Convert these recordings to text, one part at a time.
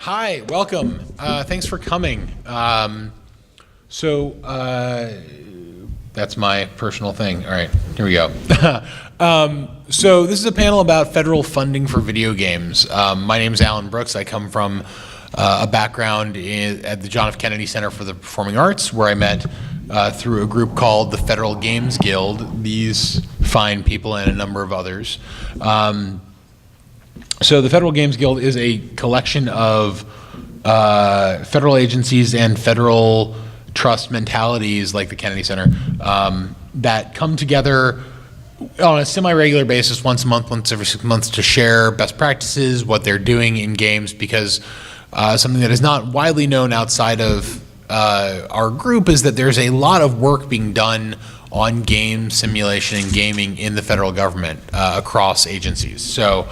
Hi, welcome. Thanks for coming. That's my personal thing. All right, here we go. So this is a panel about federal funding for video games. My name is Alan Brooks. I come from a background at the John F. Kennedy Center for the Performing Arts, where I met through a group called the Federal Games Guild, these fine people and a number of others. So the Federal Games Guild is a collection of federal agencies and federal trust mentalities like the Kennedy Center that come together on a semi-regular basis once a month, once every 6 months to share best practices, what they're doing in games, because something that is not widely known outside of our group is that there's a lot of work being done on game simulation and gaming in the federal government across agencies. So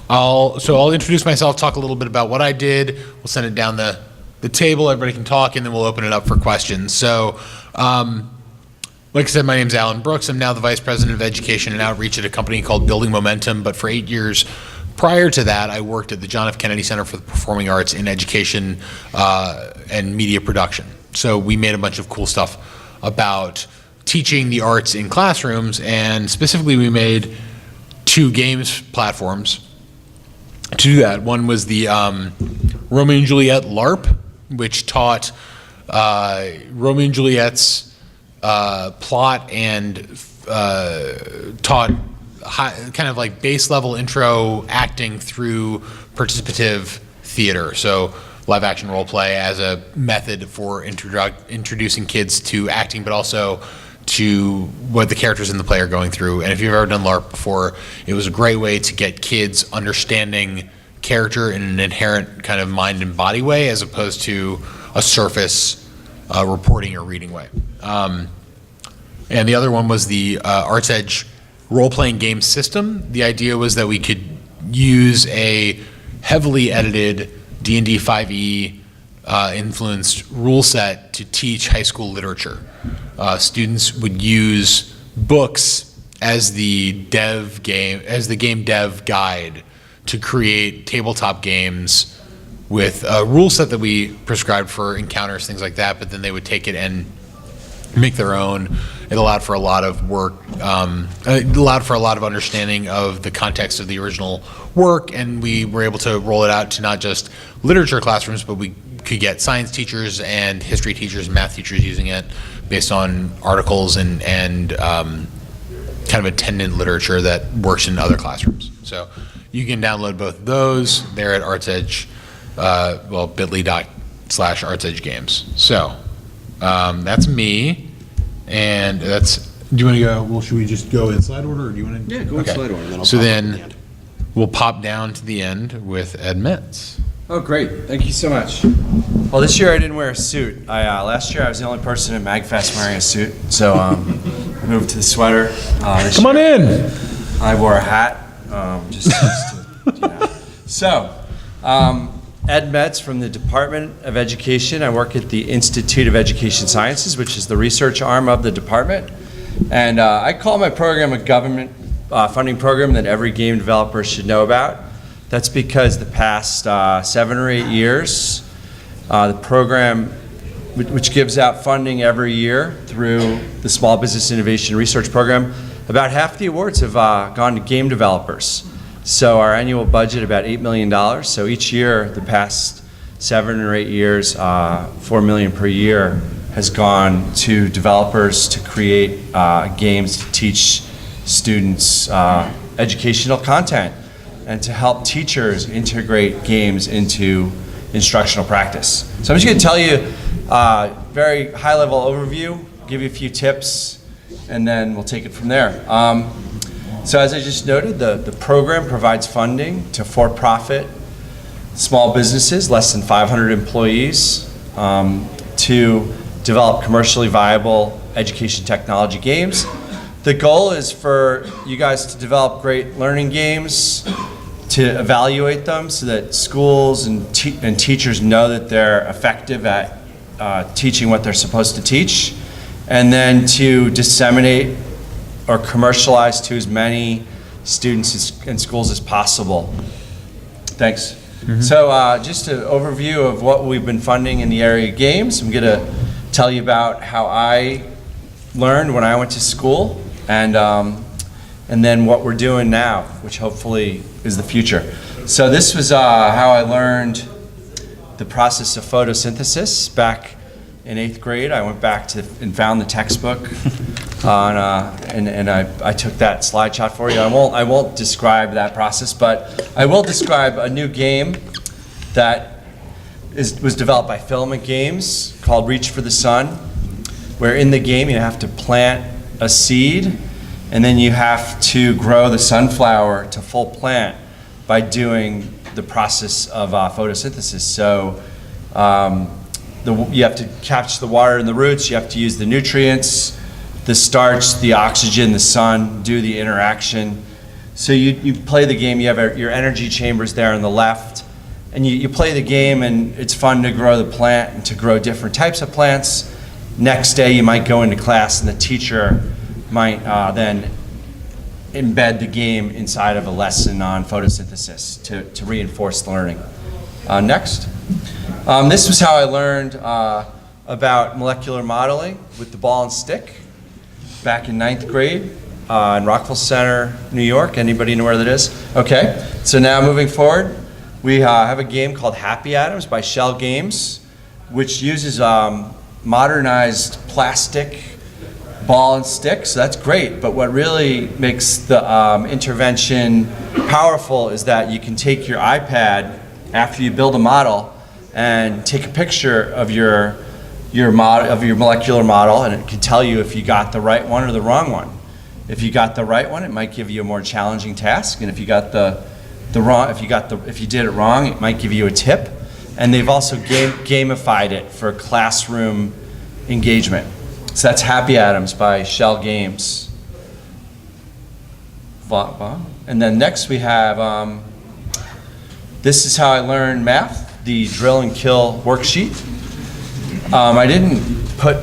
I'll introduce myself, talk a little bit about what I did. We'll send it down the table. Everybody can talk, and then we'll open it up for questions. So, like I said, my name's Alan Brooks. I'm now the Vice President of Education and Outreach at a company called Building Momentum. But for 8 years prior to that, I worked at the John F. Kennedy Center for the Performing Arts in education and media production. So we made a bunch of cool stuff about teaching the arts in classrooms, and specifically we made 2 games platforms to do that. One was the Romeo and Juliet LARP, which taught Romeo and Juliet's plot and taught kind of like base level intro acting through participative theater. So live action role play as a method for introducing kids to acting, but also to what the characters in the play are going through. And if you've ever done LARP before, it was a great way to get kids understanding character in an inherent kind of mind and body way, as opposed to a surface reporting or reading way. And the other one was the Arts Edge role-playing game system. The idea was that we could use a heavily edited D&D 5e influenced rule set to teach high school literature. Students would use books as the game dev guide to create tabletop games with a rule set that we prescribed for encounters, things like that, but then they would take it and make their own. It allowed for a lot of work, it allowed for a lot of understanding of the context of the original work, and we were able to roll it out to not just literature classrooms, but we could get science teachers and history teachers and math teachers using it based on articles and kind of attendant literature that works in other classrooms. So you can download both of those. They're at Arts Edge, bit.ly/ArtsEdgeGames. So that's me, and that's. Do you want to go? Well, should we just go in slide order, or do you want to? Yeah, go in slide order. Then I'll so pop then up at the end. We'll pop down to the end with Ed Metz. Oh, great. Thank you so much. Well, this year I didn't wear a suit. Last year I was the only person at MAGFest wearing a suit, so I moved to the sweater. Come on in. I wore a hat, just to, So, Ed Metz from the Department of Education. I work at the Institute of Education Sciences, which is the research arm of the department. And I call my program a government funding program that every game developer should know about. That's because the past 7 or 8 years, the program, which gives out funding every year through the Small Business Innovation Research Program, about half the awards have gone to game developers. So our annual budget, about $8 million. So each year, the past 7 or 8 years, $4 million per year has gone to developers to create games to teach students educational content, and to help teachers integrate games into instructional practice. So I'm just going to tell you a very high-level overview, give you a few tips, and then we'll take it from there. So as I just noted, the program provides funding to for-profit small businesses, less than 500 employees, to develop commercially viable education technology games. The goal is for you guys to develop great learning games, to evaluate them so that schools and teachers know that they're effective at teaching what they're supposed to teach, and then to disseminate or commercialize to as many students and schools as possible. Thanks. So just an overview of what we've been funding in the area of games. I'm going to tell you about how I learned when I went to school, and then what we're doing now, which hopefully is the future. So this was how I learned the process of photosynthesis back in 8th grade. I went back to and found the textbook on, and I took that slide shot for you. I won't describe that process, but I will describe a new game that was developed by Filament Games called Reach for the Sun, where in the game you have to plant a seed, and then you have to grow the sunflower to full plant by doing the process of photosynthesis. So you have to capture the water in the roots, you have to use the nutrients, the starch, the oxygen, the sun, do the interaction. So you play the game, you have your energy chambers there on the left, and you play the game, and it's fun to grow the plant and to grow different types of plants. Next day you might go into class and the teacher might then embed the game inside of a lesson on photosynthesis to reinforce learning. Next. This was how I learned about molecular modeling with the ball and stick back in 9th grade in Rockville Center, New York. Anybody know where that is? Okay, so now moving forward, we have a game called Happy Atoms by Shell Games, which uses modernized plastic ball and stick, so that's great, but what really makes the intervention powerful is that you can take your iPad after you build a model and take a picture of your molecular model, and it can tell you if you got the right one or the wrong one. If you got the right one, it might give you a more challenging task, and if you got the wrong, if you did it wrong, it might give you a tip. And they've also gamified it for classroom engagement. So that's Happy Atoms by Shell Games. And then next we have, this is how I learned math, the drill and kill worksheet. I didn't put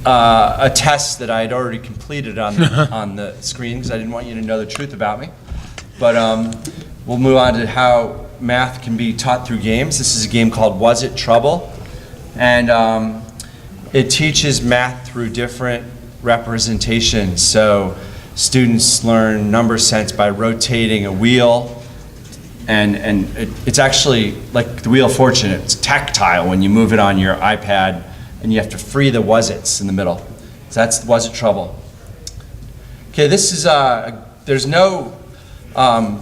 a test that I had already completed on the screen because I didn't want you to know the truth about me. But we'll move on to how math can be taught through games. This is a game called Was It Trouble? And it teaches math through different representations. So students learn number sense by rotating a wheel, and it's actually like the Wheel of Fortune. It's tactile when you move it on your iPad, and you have to free the was-its in the middle. So that's Was It Trouble? Okay, this is, there's no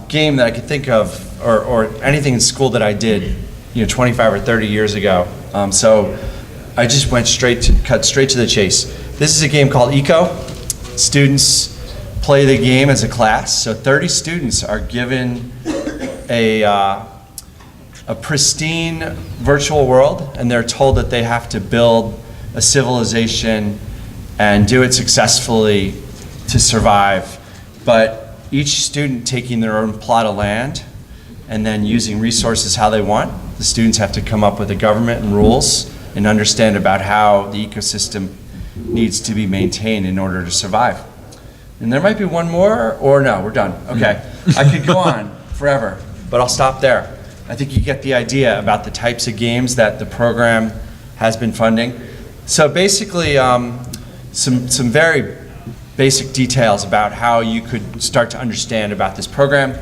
game that I could think of or anything in school that I did 25 or 30 years ago. So I just cut straight to the chase. This is a game called Eco. Students play the game as a class. So 30 students are given a pristine virtual world, and they're told that they have to build a civilization and do it successfully to survive. But each student taking their own plot of land and then using resources how they want. The students have to come up with a government and rules and understand about how the ecosystem needs to be maintained in order to survive. And there might be one more, or no, we're done. Okay, I could go on forever, but I'll stop there. I think you get the idea about the types of games that the program has been funding. So basically, some very basic details about how you could start to understand about this program.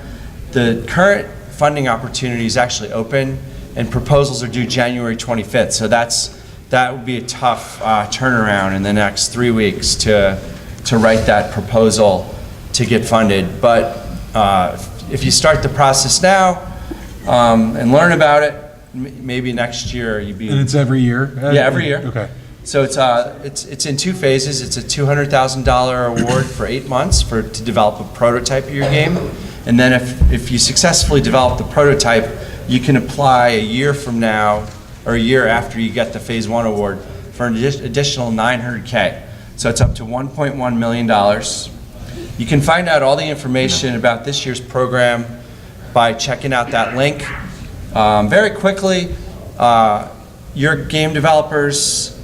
The current funding opportunity is actually open, and proposals are due January 25th. So that would be a tough turnaround in the next 3 weeks to write that proposal to get funded. But if you start the process now and learn about it, maybe next year you'd be. And it's every year? Yeah, every year. Okay. So it's in 2 phases. It's a $200,000 award for 8 months to develop a prototype of your game. And then if you successfully develop the prototype, you can apply a year from now or a year after you get the phase 1 award for an additional $900K. So it's up to $1.1 million. You can find out all the information about this year's program by checking out that link. Very quickly, your game developers,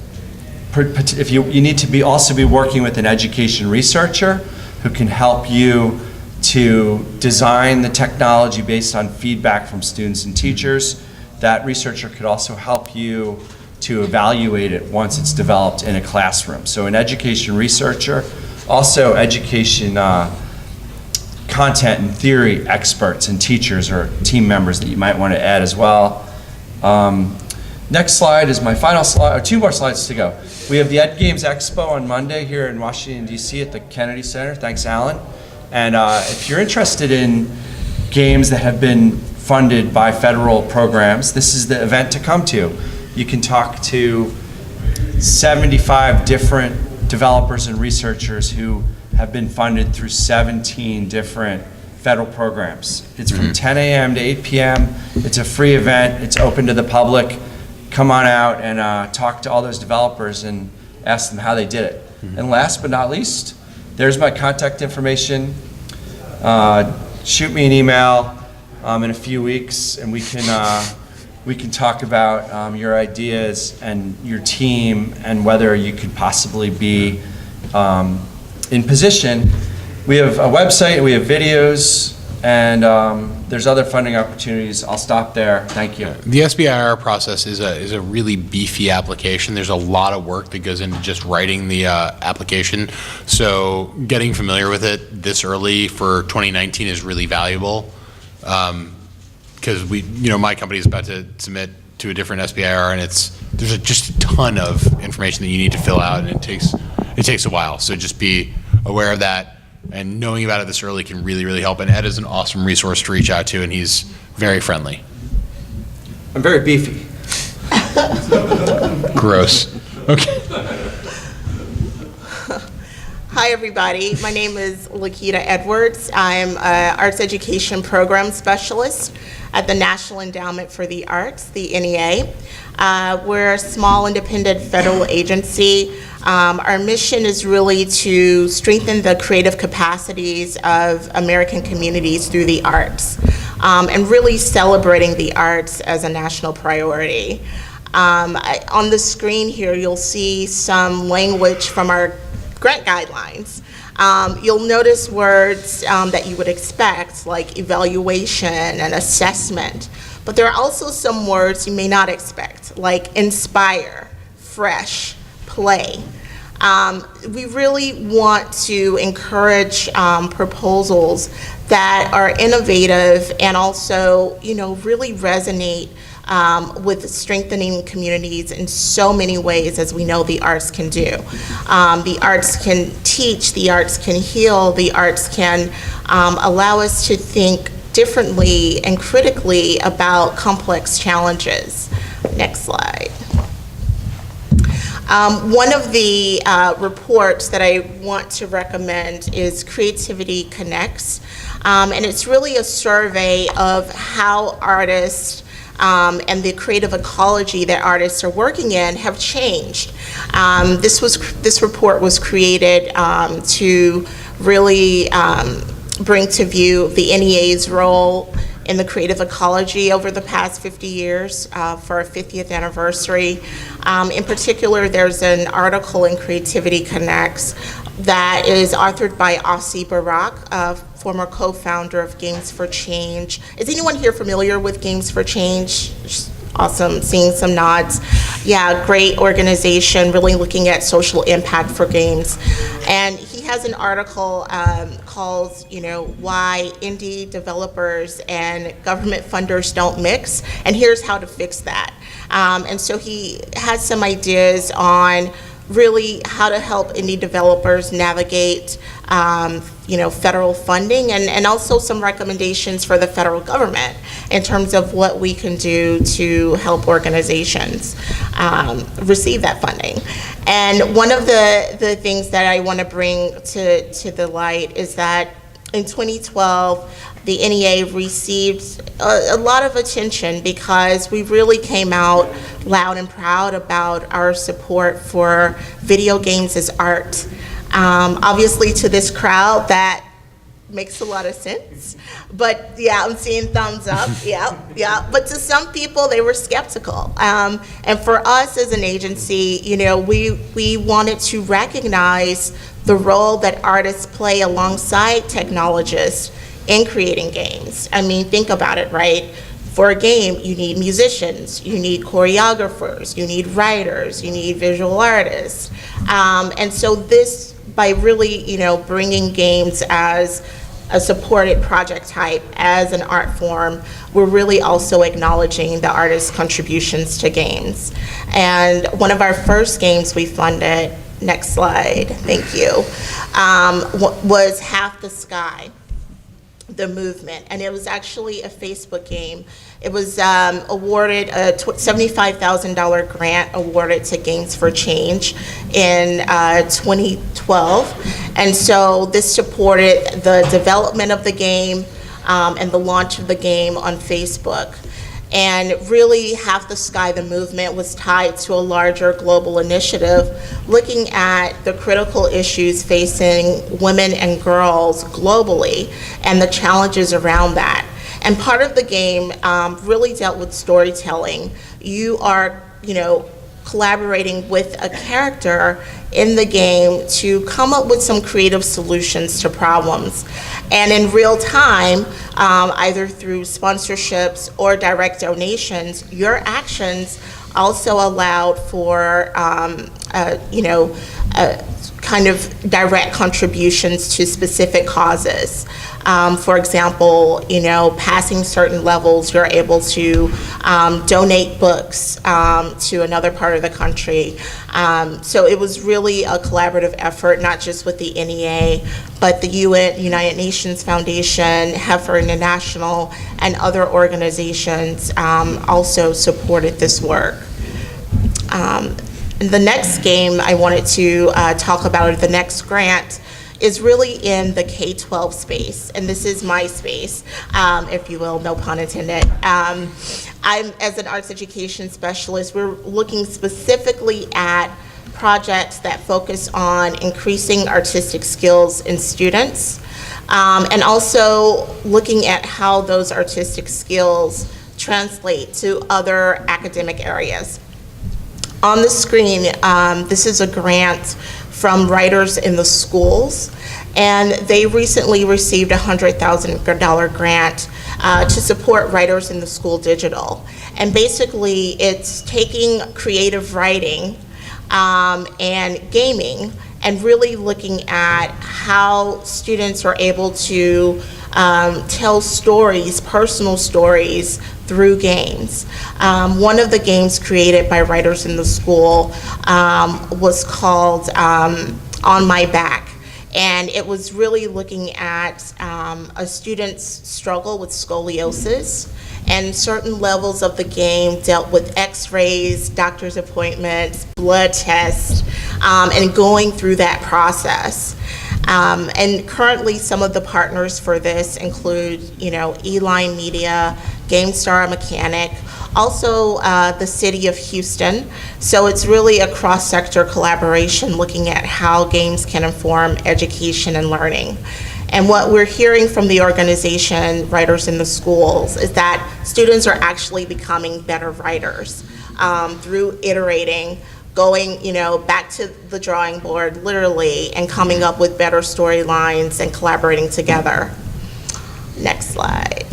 if you need to also be working with an education researcher who can help you to design the technology based on feedback from students and teachers. That researcher could also help you to evaluate it once it's developed in a classroom. So an education researcher, also education content and theory experts and teachers or team members that you might want to add as well. Next slide is my final slide, or 2 more slides to go. We have the Ed Games Expo on Monday here in Washington, D.C. at the Kennedy Center. Thanks, Alan. And if you're interested in games that have been funded by federal programs, this is the event to come to. You can talk to 75 different developers and researchers who have been funded through 17 different federal programs. It's from 10 a.m. to 8 p.m. It's a free event. It's open to the public. Come on out and talk to all those developers and ask them how they did it. And last but not least, there's my contact information. Shoot me an email in a few weeks, and we can talk about your ideas and your team and whether you could possibly be in position. We have a website, we have videos, and there's other funding opportunities. I'll stop there. Thank you. The SBIR process is a really beefy application. There's a lot of work that goes into just writing the application. So getting familiar with it this early for 2019 is really valuable. Because my company is about to submit to a different SBIR, and there's just a ton of information that you need to fill out, and it takes a while. So just be aware of that, and knowing about it this early can really, really help. And Ed is an awesome resource to reach out to, and he's very friendly. I'm very beefy. Gross. Okay. Hi, everybody. My name is Lakita Edwards. I'm an arts education program specialist at the National Endowment for the Arts, the NEA. We're a small independent federal agency. Our mission is really to strengthen the creative capacities of American communities through the arts, and really celebrating the arts as a national priority. On the screen here, you'll see some language from our grant guidelines. You'll notice words that you would expect, like evaluation and assessment, but there are also some words you may not expect, like inspire, fresh, play. We really want to encourage proposals that are innovative and also, really resonate with strengthening communities in so many ways, as we know the arts can do. The arts can teach, the arts can heal, the arts can allow us to think differently and critically about complex challenges. Next slide. One of the reports that I want to recommend is Creativity Connects, and it's really a survey of how artists and the creative ecology that artists are working in have changed. This report was created to really bring to view the NEA's role in the creative ecology over the past 50 years for our 50th anniversary. In particular, there's an article in Creativity Connects that is authored by Asi Barak, a former co-founder of Games for Change. Is anyone here familiar with Games for Change? Awesome, seeing some nods. Yeah, great organization, really looking at social impact for games. And he has an article called, Why Indie Developers and Government Funders Don't Mix, and here's how to fix that. And so he has some ideas on really how to help indie developers navigate federal funding, and also some recommendations for the federal government in terms of what we can do to help organizations receive that funding. And one of the things that I want to bring to the light is that in 2012, the NEA received a lot of attention because we really came out loud and proud about our support for video games as art. Obviously, to this crowd, that makes a lot of sense. But yeah, I'm seeing thumbs up. Yeah. But to some people, they were skeptical. And for us as an agency, we wanted to recognize the role that artists play alongside technologists in creating games. I mean, think about it, right? For a game, you need musicians, you need choreographers, you need writers, you need visual artists. And so this, by really, bringing games as a supported project type, as an art form, we're really also acknowledging the artists' contributions to games. And one of our first games we funded, next slide, thank you, was Half the Sky, the movement, and it was actually a Facebook game. It was awarded a $75,000 grant awarded to Games for Change in 2012, and so this supported the development of the game and the launch of the game on Facebook. And really, Half the Sky, the movement, was tied to a larger global initiative looking at the critical issues facing women and girls globally and the challenges around that. And part of the game really dealt with storytelling. You are, collaborating with a character in the game to come up with some creative solutions to problems. And in real time, either through sponsorships or direct donations, your actions also allowed for, kind of direct contributions to specific causes. For example, passing certain levels, you're able to donate books to another part of the country. So it was really a collaborative effort, not just with the NEA, but the United Nations Foundation, Heifer International, and other organizations also supported this work. The next game I wanted to talk about, or the next grant, is really in the K-12 space, and this is my space, if you will, no pun intended. I'm, as an arts education specialist, we're looking specifically at projects that focus on increasing artistic skills in students, and also looking at how those artistic skills translate to other academic areas. On the screen, this is a grant from Writers in the Schools, and they recently received a $100,000 grant to support Writers in the School Digital. And basically, it's taking creative writing and gaming and really looking at how students are able to tell stories, personal stories, through games. One of the games created by Writers in the School was called On My Back, and it was really looking at a student's struggle with scoliosis, and certain levels of the game dealt with x-rays, doctor's appointments, blood tests, and going through that process. And currently, some of the partners for this include, Eline Media, GameStar Mechanic, also the City of Houston. So it's really a cross-sector collaboration looking at how games can inform education and learning. And what we're hearing from the organization, Writers in the Schools, is that students are actually becoming better writers through iterating, going, back to the drawing board, literally, and coming up with better storylines and collaborating together. Next slide.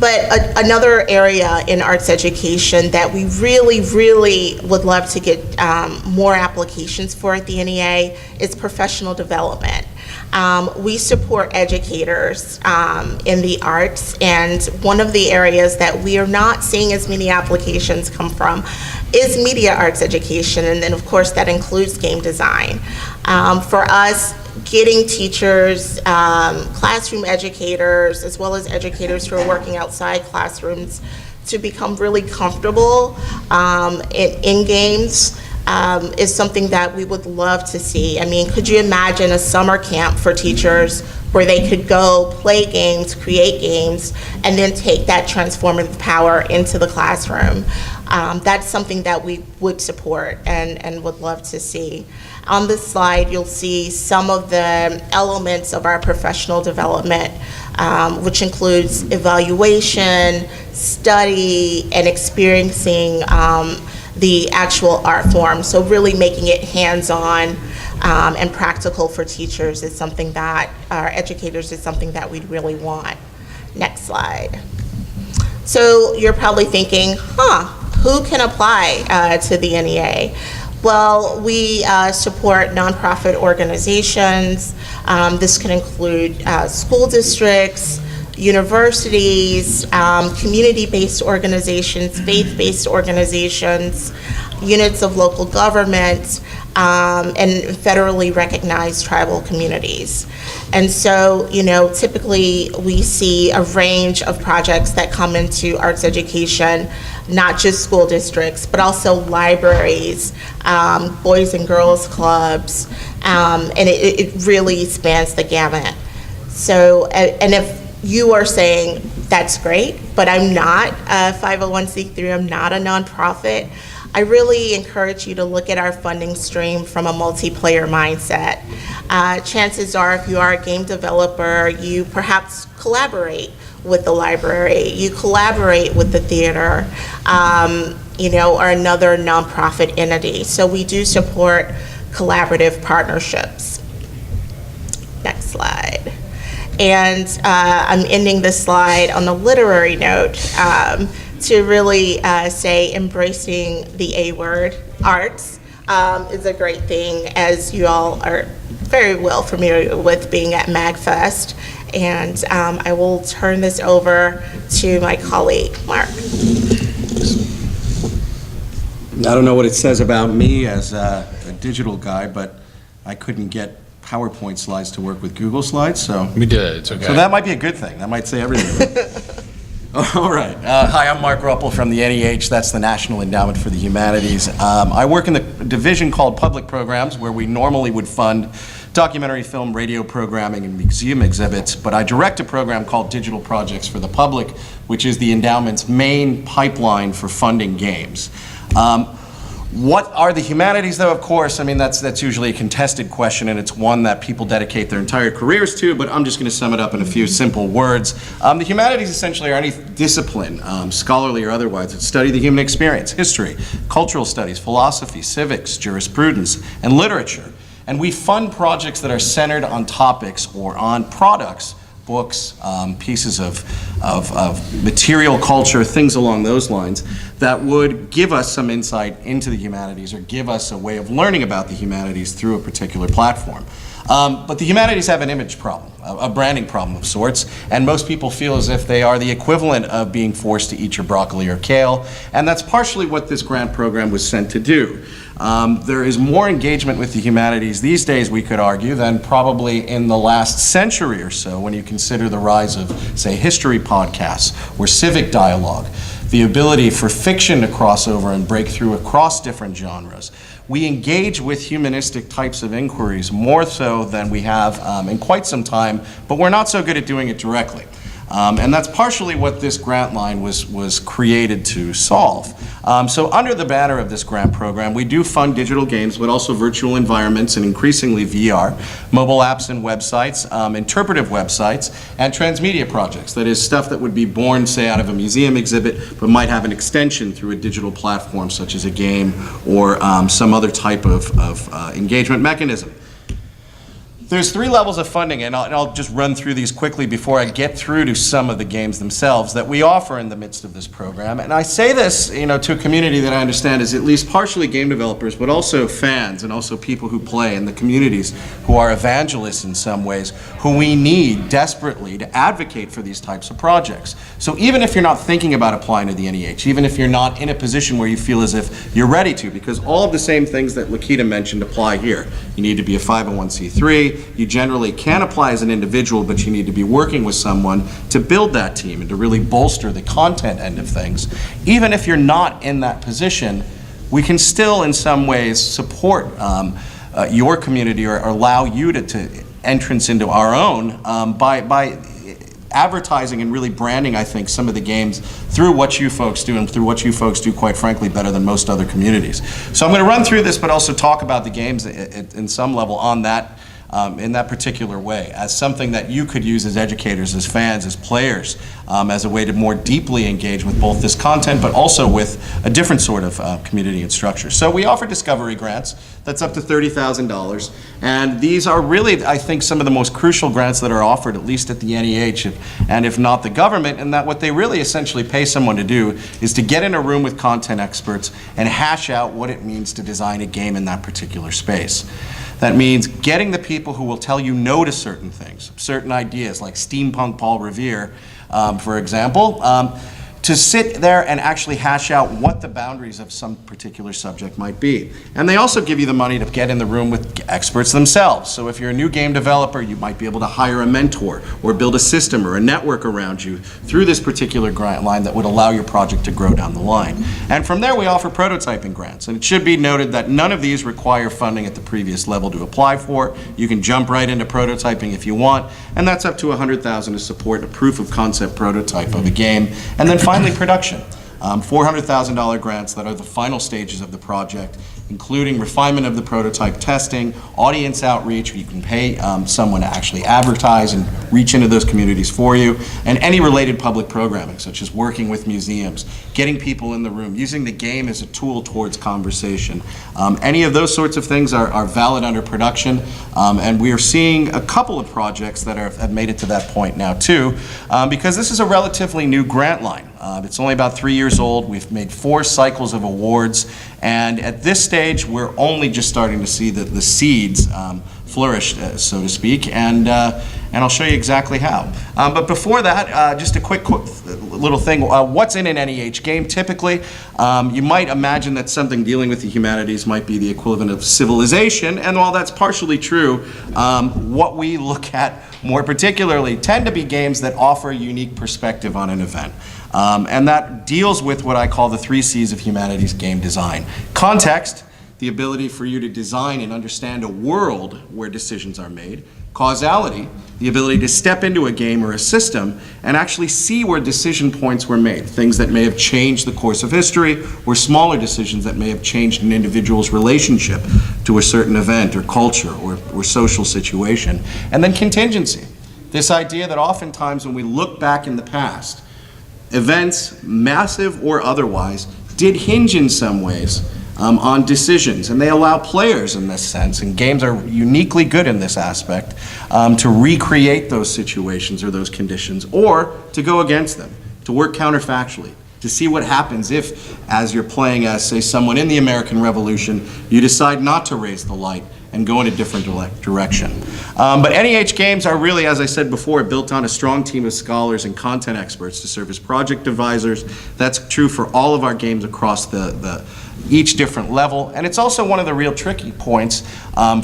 But another area in arts education that we really, really would love to get more applications for at the NEA is professional development. We support educators in the arts, and one of the areas that we are not seeing as many applications come from is media arts education, and then of course that includes game design. For us, getting teachers, classroom educators, as well as educators who are working outside classrooms to become really comfortable in games is something that we would love to see. I mean, could you imagine a summer camp for teachers where they could go play games, create games, and then take that transformative power into the classroom? That's something that we would support and would love to see. On this slide, you'll see some of the elements of our professional development, which includes evaluation, study, and experiencing the actual art form. So really making it hands-on and practical for teachers is something that, our educators is something that we'd really want. Next slide. So you're probably thinking, who can apply to the NEA? Well, we support nonprofit organizations. This can include school districts, universities, community-based organizations, faith-based organizations, units of local government, and federally recognized tribal communities. And so, typically we see a range of projects that come into arts education, not just school districts, but also libraries, boys and girls clubs, and it really spans the gamut. So, and if you are saying, that's great, but I'm not a 501c3, I'm not a nonprofit, I really encourage you to look at our funding stream from a multiplayer mindset. Chances are, if you are a game developer, you perhaps collaborate with the library, you collaborate with the theater, or another nonprofit entity. So we do support collaborative partnerships. Next slide. And I'm ending this slide on a literary note to really say embracing the A word, arts, is a great thing, as you all are very well familiar with being at MAGFest. And I will turn this over to my colleague, Mark. I don't know what it says about me as a digital guy, but I couldn't get PowerPoint slides to work with Google Slides, so. We did, it's okay. So that might be a good thing. That might say everything. All right. Hi, I'm Mark Ruppel from the NEH. That's the National Endowment for the Humanities. I work in the division called Public Programs, where we normally would fund documentary film, radio programming, and museum exhibits, but I direct a program called Digital Projects for the Public, which is the endowment's main pipeline for funding games. What are the humanities, though? Of course, I mean, that's usually a contested question, and it's one that people dedicate their entire careers to, but I'm just going to sum it up in a few simple words. The humanities essentially are any discipline, scholarly or otherwise, that study the human experience: history, cultural studies, philosophy, civics, jurisprudence, and literature. And we fund projects that are centered on topics or on products, books, pieces of material culture, things along those lines, that would give us some insight into the humanities or give us a way of learning about the humanities through a particular platform. But the humanities have an image problem, a branding problem of sorts, and most people feel as if they are the equivalent of being forced to eat your broccoli or kale, and that's partially what this grant program was sent to do. There is more engagement with the humanities these days, we could argue, than probably in the last century or so, when you consider the rise of, say, history podcasts or civic dialogue, the ability for fiction to cross over and break through across different genres. We engage with humanistic types of inquiries more so than we have in quite some time, but we're not so good at doing it directly. And that's partially what this grant line was created to solve. So under the banner of this grant program, we do fund digital games, but also virtual environments and increasingly VR, mobile apps and websites, interpretive websites, and transmedia projects. That is stuff that would be born, say, out of a museum exhibit, but might have an extension through a digital platform, such as a game or some other type of engagement mechanism. There's 3 levels of funding, and I'll just run through these quickly before I get through to some of the games themselves that we offer in the midst of this program. And I say this, to a community that I understand is at least partially game developers, but also fans and also people who play in the communities who are evangelists in some ways, who we need desperately to advocate for these types of projects. So even if you're not thinking about applying to the NEH, even if you're not in a position where you feel as if you're ready to, because all of the same things that Lakita mentioned apply here. You need to be a 501c3. You generally can apply as an individual, but you need to be working with someone to build that team and to really bolster the content end of things. Even if you're not in that position, we can still in some ways support your community or allow you to entrance into our own by advertising and really branding, I think, some of the games through what you folks do and through what you folks do, quite frankly, better than most other communities. So I'm going to run through this, but also talk about the games in some level on that in that particular way, as something that you could use as educators, as fans, as players, as a way to more deeply engage with both this content, but also with a different sort of community and structure. So we offer discovery grants. That's up to $30,000. And these are really, I think, some of the most crucial grants that are offered, at least at the NEH, and if not the government, and that what they really essentially pay someone to do is to get in a room with content experts and hash out what it means to design a game in that particular space. That means getting the people who will tell you no to certain things, certain ideas, like steampunk Paul Revere, for example, to sit there and actually hash out what the boundaries of some particular subject might be. And they also give you the money to get in the room with experts themselves. So if you're a new game developer, you might be able to hire a mentor or build a system or a network around you through this particular grant line that would allow your project to grow down the line. And from there, we offer prototyping grants. And it should be noted that none of these require funding at the previous level to apply for. You can jump right into prototyping if you want, and that's up to $100,000 to support a proof of concept prototype of a game. And then finally, production. $400,000 grants that are the final stages of the project, including refinement of the prototype testing, audience outreach, you can pay someone to actually advertise and reach into those communities for you, and any related public programming, such as working with museums, getting people in the room, using the game as a tool towards conversation. Any of those sorts of things are valid under production, and we are seeing a couple of projects that have made it to that point now too, because this is a relatively new grant line. It's only about 3 years old. We've made 4 cycles of awards, and at this stage, we're only just starting to see the seeds flourish, so to speak, and I'll show you exactly how. But before that, just a quick little thing. What's in an NEH game? Typically, you might imagine that something dealing with the humanities might be the equivalent of civilization, and while that's partially true, what we look at more particularly tend to be games that offer a unique perspective on an event. And that deals with what I call the 3 C's of humanities game design. Context, the ability for you to design and understand a world where decisions are made. Causality, the ability to step into a game or a system and actually see where decision points were made, things that may have changed the course of history, or smaller decisions that may have changed an individual's relationship to a certain event or culture or social situation. And then contingency, this idea that oftentimes when we look back in the past, events, massive or otherwise, did hinge in some ways on decisions, and they allow players in this sense, and games are uniquely good in this aspect, to recreate those situations or those conditions, or to go against them, to work counterfactually, to see what happens if, as you're playing as, say, someone in the American Revolution, you decide not to raise the light and go in a different direction. But NEH games are really, as I said before, built on a strong team of scholars and content experts to serve as project advisors. That's true for all of our games across each different level. And it's also one of the real tricky points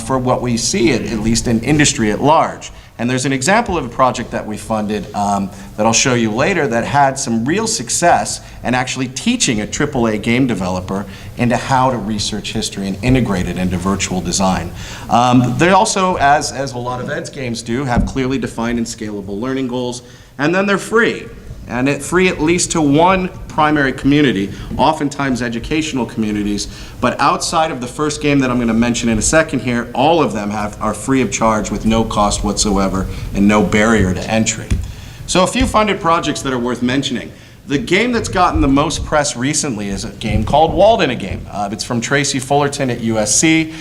for what we see, at least in industry at large. And there's an example of a project that we funded that I'll show you later that had some real success in actually teaching a AAA game developer into how to research history and integrate it into virtual design. They also, as a lot of eds games do, have clearly defined and scalable learning goals, and then they're free. And free at least to one primary community, oftentimes educational communities, but outside of the first game that I'm going to mention in a second here, all of them are free of charge with no cost whatsoever and no barrier to entry. So a few funded projects that are worth mentioning. The game that's gotten the most press recently is a game called Walden a Game. It's from Tracy Fullerton at USC.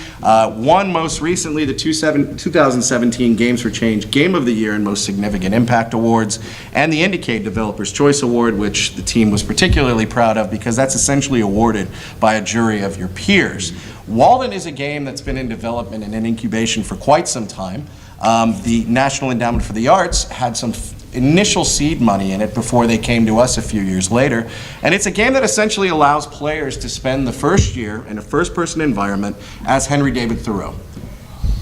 Won most recently the 2017 Games for Change Game of the Year and Most Significant Impact Awards, and the Indiecade Developers Choice Award, which the team was particularly proud of because that's essentially awarded by a jury of your peers. Walden is a game that's been in development and in incubation for quite some time. The National Endowment for the Arts had some initial seed money in it before they came to us a few years later. And it's a game that essentially allows players to spend the first year in a first-person environment as Henry David Thoreau,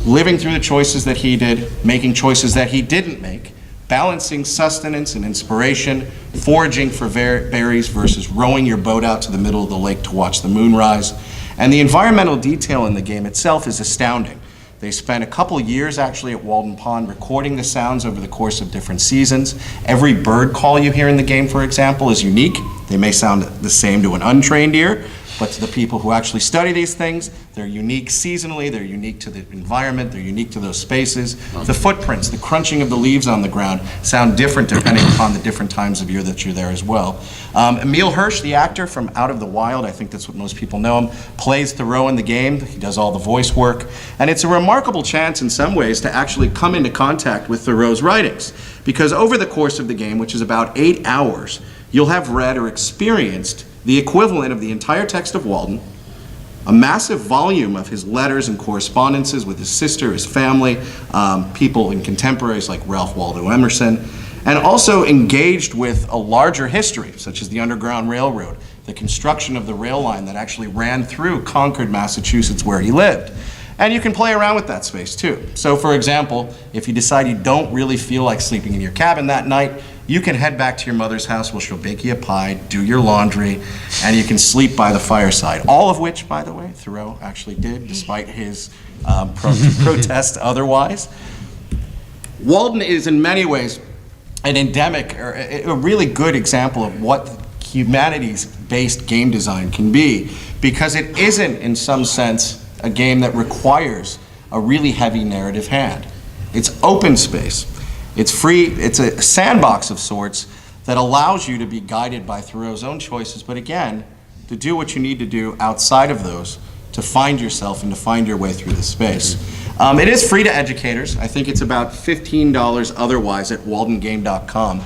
living through the choices that he did, making choices that he didn't make, balancing sustenance and inspiration, foraging for berries versus rowing your boat out to the middle of the lake to watch the moon rise. And the environmental detail in the game itself is astounding. They spent a couple years actually at Walden Pond recording the sounds over the course of different seasons. Every bird call you hear in the game, for example, is unique. They may sound the same to an untrained ear, but to the people who actually study these things. They're unique seasonally, they're unique to the environment, they're unique to those spaces. The footprints, the crunching of the leaves on the ground sound different depending upon the different times of year that you're there as well. Emil Hirsch, the actor from Out of the Wild, I think that's what most people know him, plays Thoreau in the game. He does all the voice work. And it's a remarkable chance in some ways to actually come into contact with Thoreau's writings. Because over the course of the game, which is about 8 hours, you'll have read or experienced the equivalent of the entire text of Walden, a massive volume of his letters and correspondences with his sister, his family, people and contemporaries like Ralph Waldo Emerson, and also engaged with a larger history, such as the Underground Railroad, the construction of the rail line that actually ran through Concord, Massachusetts, where he lived. And you can play around with that space too. So for example, if you decide you don't really feel like sleeping in your cabin that night, you can head back to your mother's house where she'll bake you a pie, do your laundry, and you can sleep by the fireside. All of which, by the way, Thoreau actually did, despite his protest otherwise. Walden is in many ways an endemic, or a really good example of what humanities-based game design can be, because it isn't, in some sense, a game that requires a really heavy narrative hand. It's open space. It's free, it's a sandbox of sorts that allows you to be guided by Thoreau's own choices, but again, to do what you need to do outside of those to find yourself and to find your way through the space. It is free to educators. I think it's about $15 otherwise at waldengame.com.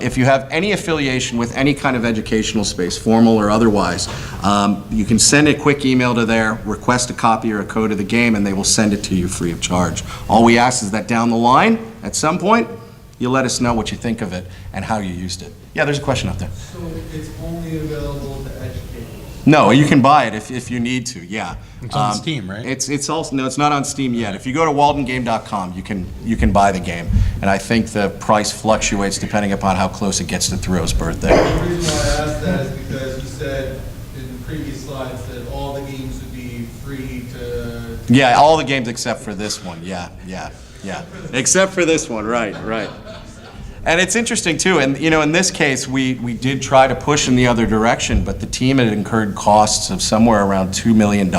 If you have any affiliation with any kind of educational space, formal or otherwise, you can send a quick email to there, request a copy or a code of the game, and they will send it to you free of charge. All we ask is that down the line, at some point, you let us know what you think of it and how you used it. Yeah, there's a question up there. So it's only available to educators? No, you can buy it if you need to, yeah. It's on Steam, right? It's also, no, it's not on Steam yet. If you go to waldengame.com, you can buy the game. And I think the price fluctuates depending upon how close it gets to Thoreau's birthday. The reason why I asked that is because you said in the previous slides that all the games would be free to... Yeah, all the games except for this one, yeah. Except for this one, right. And it's interesting too, and you know, in this case, we did try to push in the other direction, but the team had incurred costs of somewhere around $2 million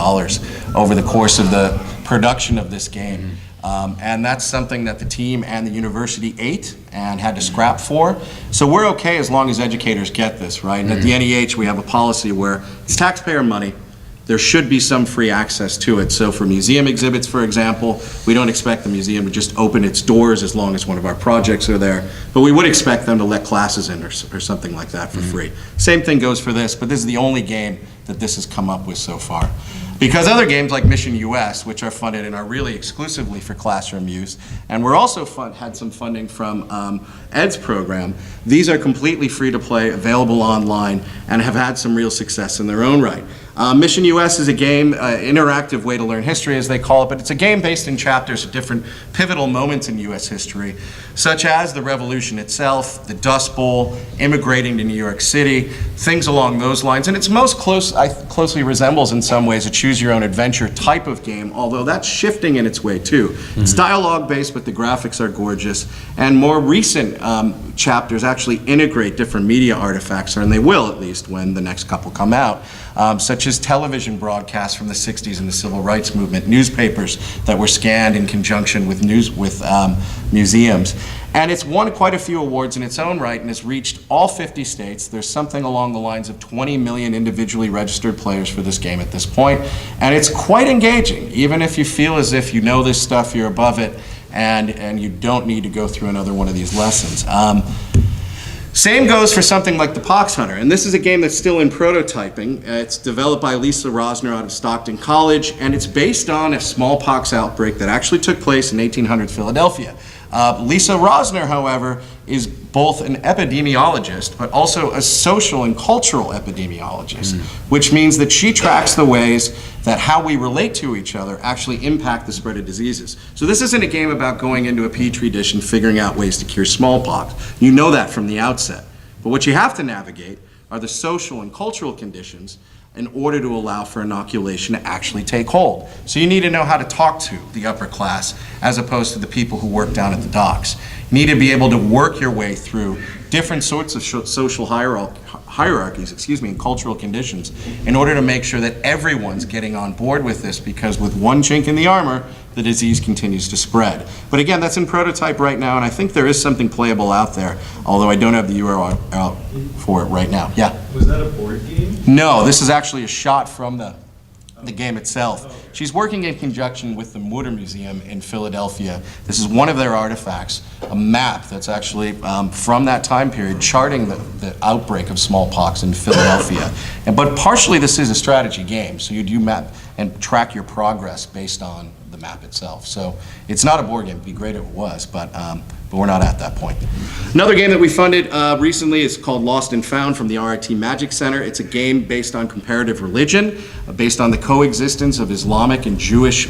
over the course of the production of this game. And that's something that the team and the university ate and had to scrap for. So we're okay as long as educators get this, right? And at the NEH, we have a policy where it's taxpayer money. There should be some free access to it. So for museum exhibits, for example, we don't expect the museum to just open its doors as long as one of our projects are there. But we would expect them to let classes in or something like that for free. Same thing goes for this, but this is the only game that this has come up with so far. Because other games like Mission US, which are funded and are really exclusively for classroom use, and we're also had some funding from Ed's program, these are completely free to play, available online, and have had some real success in their own right. Mission US is a game, interactive way to learn history as they call it, but it's a game based in chapters of different pivotal moments in US history, such as the Revolution itself, the Dust Bowl, immigrating to New York City, things along those lines. And it's most closely resembles in some ways a choose your own adventure type of game, although that's shifting in its way too. It's dialogue based, but the graphics are gorgeous. And more recent chapters actually integrate different media artifacts, and they will at least when the next couple come out. Such as television broadcasts from the 60s and the civil rights movement, newspapers that were scanned in conjunction with museums. And it's won quite a few awards in its own right and has reached all 50 states. There's something along the lines of 20 million individually registered players for this game at this point. And it's quite engaging, even if you feel as if you know this stuff, you're above it, and you don't need to go through another one of these lessons. Same goes for something like the Pox Hunter, and this is a game that's still in prototyping. It's developed by Lisa Rosner out of Stockton College, and it's based on a smallpox outbreak that actually took place in 1800 Philadelphia. Lisa Rosner, however, is both an epidemiologist, but also a social and cultural epidemiologist, which means that she tracks the ways that how we relate to each other actually impact the spread of diseases. So this isn't a game about going into a petri dish and figuring out ways to cure smallpox. You know that from the outset. But what you have to navigate are the social and cultural conditions in order to allow for inoculation to actually take hold. So you need to know how to talk to the upper class as opposed to the people who work down at the docks. You need to be able to work your way through different sorts of social hierarchies, and cultural conditions, in order to make sure that everyone's getting on board with this, because with one chink in the armor, the disease continues to spread. But again, that's in prototype right now, and I think there is something playable out there, although I don't have the URL out for it right now. Yeah? Was that a board game? No, this is actually a shot from the game itself. She's working in conjunction with the Mutter Museum in Philadelphia. This is one of their artifacts, a map that's actually from that time period charting the outbreak of smallpox in Philadelphia. But partially this is a strategy game, so you do map and track your progress based on the map itself. So it's not a board game. It'd be great if it was, but we're not at that point. Another game that we funded recently is called Lost and Found from the RIT Magic Center. It's a game based on comparative religion, based on the coexistence of Islamic and Jewish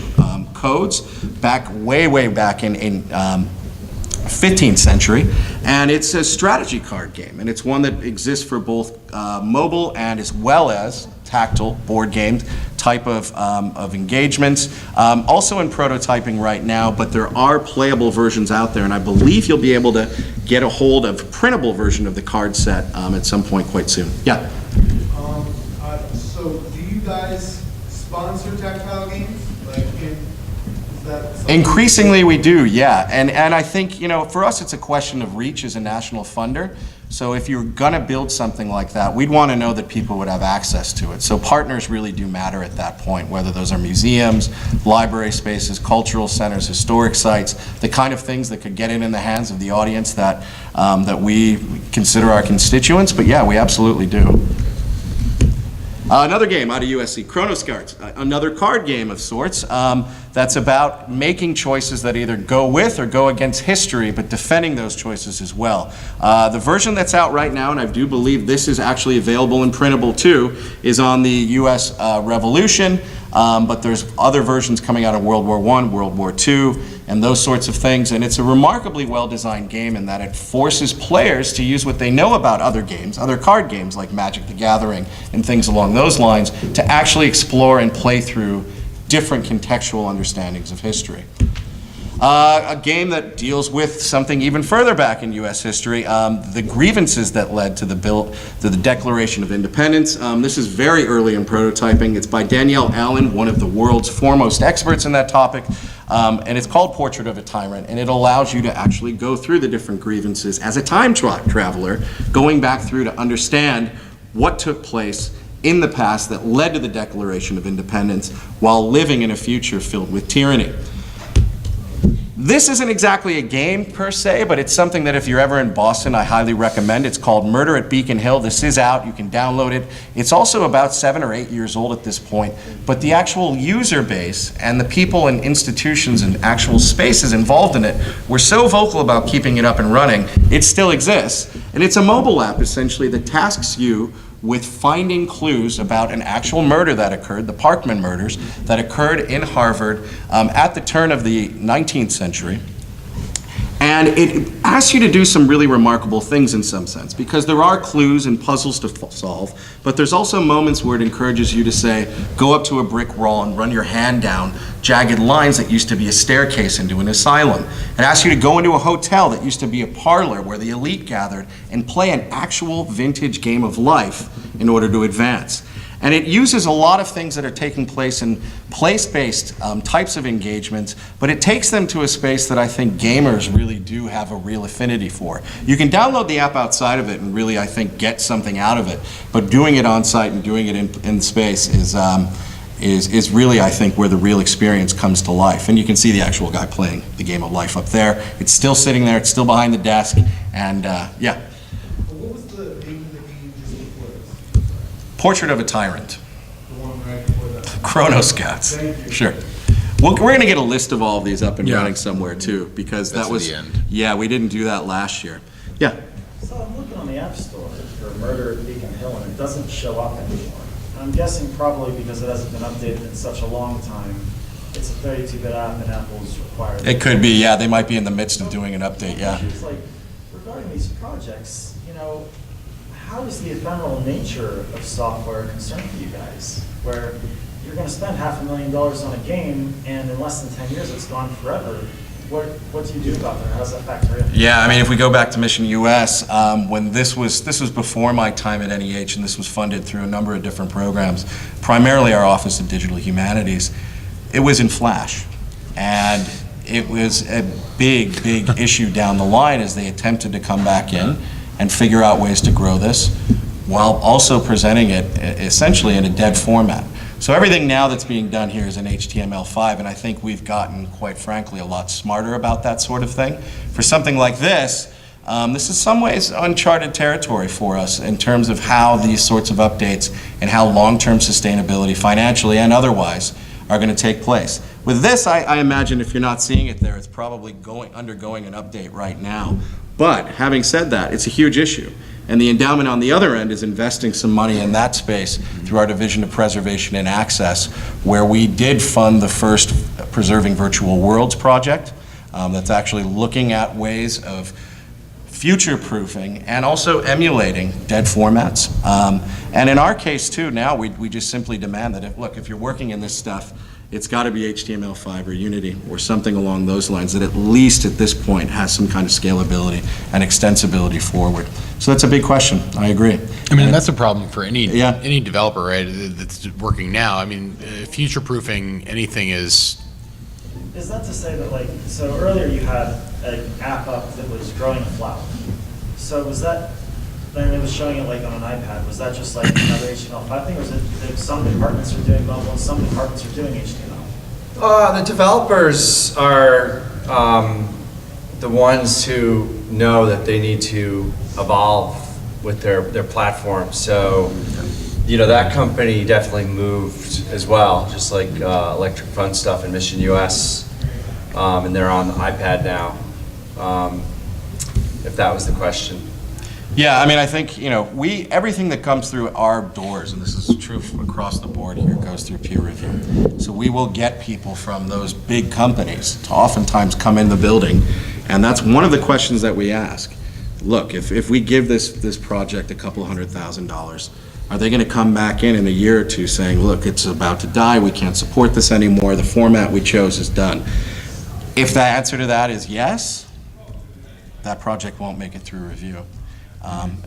codes way back in 15th century, and it's a strategy card game, and it's one that exists for both mobile and as well as tactile board game type of engagements. Also in prototyping right now, but there are playable versions out there, and I believe you'll be able to get a hold of a printable version of the card set at some point quite soon. Yeah? So do you guys sponsor tactile games? Like, is that something? Increasingly we do, yeah. And I think, you know, for us it's a question of reach as a national funder. So if you're gonna build something like that, we'd want to know that people would have access to it. So partners really do matter at that point, whether those are museums, library spaces, cultural centers, historic sites, the kind of things that could get it in the hands of the audience that, that we consider our constituents. But yeah, we absolutely do. Another game out of USC, Chronos Cards, another card game of sorts that's about making choices that either go with or go against history, but defending those choices as well. The version that's out right now, and I do believe this is actually available and printable too, is on the US Revolution, but there's other versions coming out of World War I, World War II, and those sorts of things. And it's a remarkably well-designed game in that it forces players to use what they know about other games, other card games like Magic the Gathering and things along those lines, to actually explore and play through different contextual understandings of history. A game that deals with something even further back in U.S. history, the grievances that led to the Declaration of Independence. This is very early in prototyping. It's by Danielle Allen, one of the world's foremost experts in that topic, and it's called Portrait of a Tyrant, and it allows you to actually go through the different grievances as a time traveler, going back through to understand what took place in the past that led to the Declaration of Independence while living in a future filled with tyranny. This isn't exactly a game per se, but it's something that if you're ever in Boston, I highly recommend. It's called Murder at Beacon Hill. This is out. You can download it. It's also about 7 or 8 years old at this point, but the actual user base and the people and institutions and actual spaces involved in it were so vocal about keeping it up and running, it still exists. And it's a mobile app, essentially, that tasks you with finding clues about an actual murder that occurred, the Parkman murders, that occurred in Harvard at the turn of the 19th century. And it asks you to do some really remarkable things in some sense, because there are clues and puzzles to solve, but there's also moments where it encourages you to say, go up to a brick wall and run your hand down jagged lines that used to be a staircase into an asylum. It asks you to go into a hotel that used to be a parlor where the elite gathered and play an actual vintage game of life in order to advance. And it uses a lot of things that are taking place in place-based types of engagements, but it takes them to a space that I think gamers really do have a real affinity for. You can download the app outside of it and really, I think, get something out of it, but doing it on site and doing it in space is really, I think, where the real experience comes to life. And you can see the actual guy playing the game of life up there. It's still sitting there, it's still behind the desk, and yeah. What was the name of the game just before this? Portrait of a Tyrant. The one right before that? Chronos Cats. Thank you. Sure. Well, we're going to get a list of all of these up and Yeah. running somewhere too, because That's that was, at the end. yeah, we didn't do that last year. Yeah. So I'm looking on the App Store for Murder at Beacon Hill, and it doesn't show up anymore. I'm guessing probably because it hasn't been updated in such a long time. It's a 32-bit app, and Apple's required. It could be, yeah, they might be in the midst of doing an update, yeah. It's like, regarding these projects, you know, how is the ephemeral nature of software concerned for you guys? Where you're going to spend $500,000 on a game, and in less than 10 years, it's gone forever. what do you do about that? How does that factor in? Yeah, I mean, if we go back to Mission US, when this was before my time at NEH, and this was funded through a number of different programs, primarily our Office of Digital Humanities, it was in Flash. And it was a big, big issue down the line as they attempted to come back in and figure out ways to grow this while also presenting it essentially in a dead format. So everything now that's being done here is in HTML5, and I think we've gotten, quite frankly, a lot smarter about that sort of thing. For something like this, this is some ways uncharted territory for us in terms of how these sorts of updates and how long-term sustainability, financially and otherwise, are going to take place. With this, I imagine if you're not seeing it there, it's probably undergoing an update right now. But having said that, it's a huge issue. And the endowment on the other end is investing some money in that space through our Division of Preservation and Access, where we did fund the first Preserving Virtual Worlds project that's actually looking at ways of future-proofing and also emulating dead formats. And in our case, too, now we just simply demand that, if you're working in this stuff, it's got to be HTML5 or Unity or something along those lines that at least at this point has some kind of scalability and extensibility forward. So that's a big question. I agree. I mean, that's a problem for any Yeah. any developer, right, that's working now. I mean, future-proofing anything is. Is that to say that, like, so earlier you had an app up that was growing a flower. So was that, then it was showing it like on an iPad, was that just like another HTML5 thing, or is it that some departments are doing mobile and some departments are doing HTML? The developers are the ones who know that they need to evolve with their platform. So, that company definitely moved as well, just like Electric Fund stuff in Mission US, and they're on the iPad now, if that was the question. Yeah, I mean, I think, everything that comes through our doors, and this is true across the board here, goes through peer review. So we will get people from those big companies to oftentimes come in the building, and that's one of the questions that we ask. Look, if we give this project a couple $100,000, are they going to come back in a year or two saying, look, it's about to die, we can't support this anymore, the format we chose is done? If the answer to that is yes, that project won't make it through review.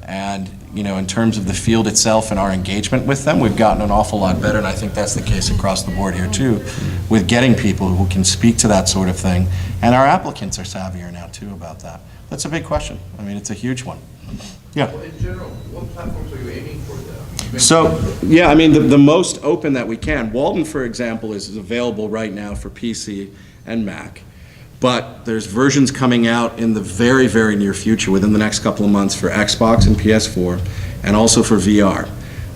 And, in terms of the field itself and our engagement with them, we've gotten an awful lot better, and I think that's the case across the board here too, with getting people who can speak to that sort of thing. And our applicants are savvier now too about that. That's a big question. I mean, it's a huge one. Yeah. Well, in general, what platforms are you aiming for though? So, yeah, I mean, the most open that we can. Walden, for example, is available right now for PC and Mac. But there's versions coming out in the very, very near future, within the next couple of months, for Xbox and PS4, and also for VR.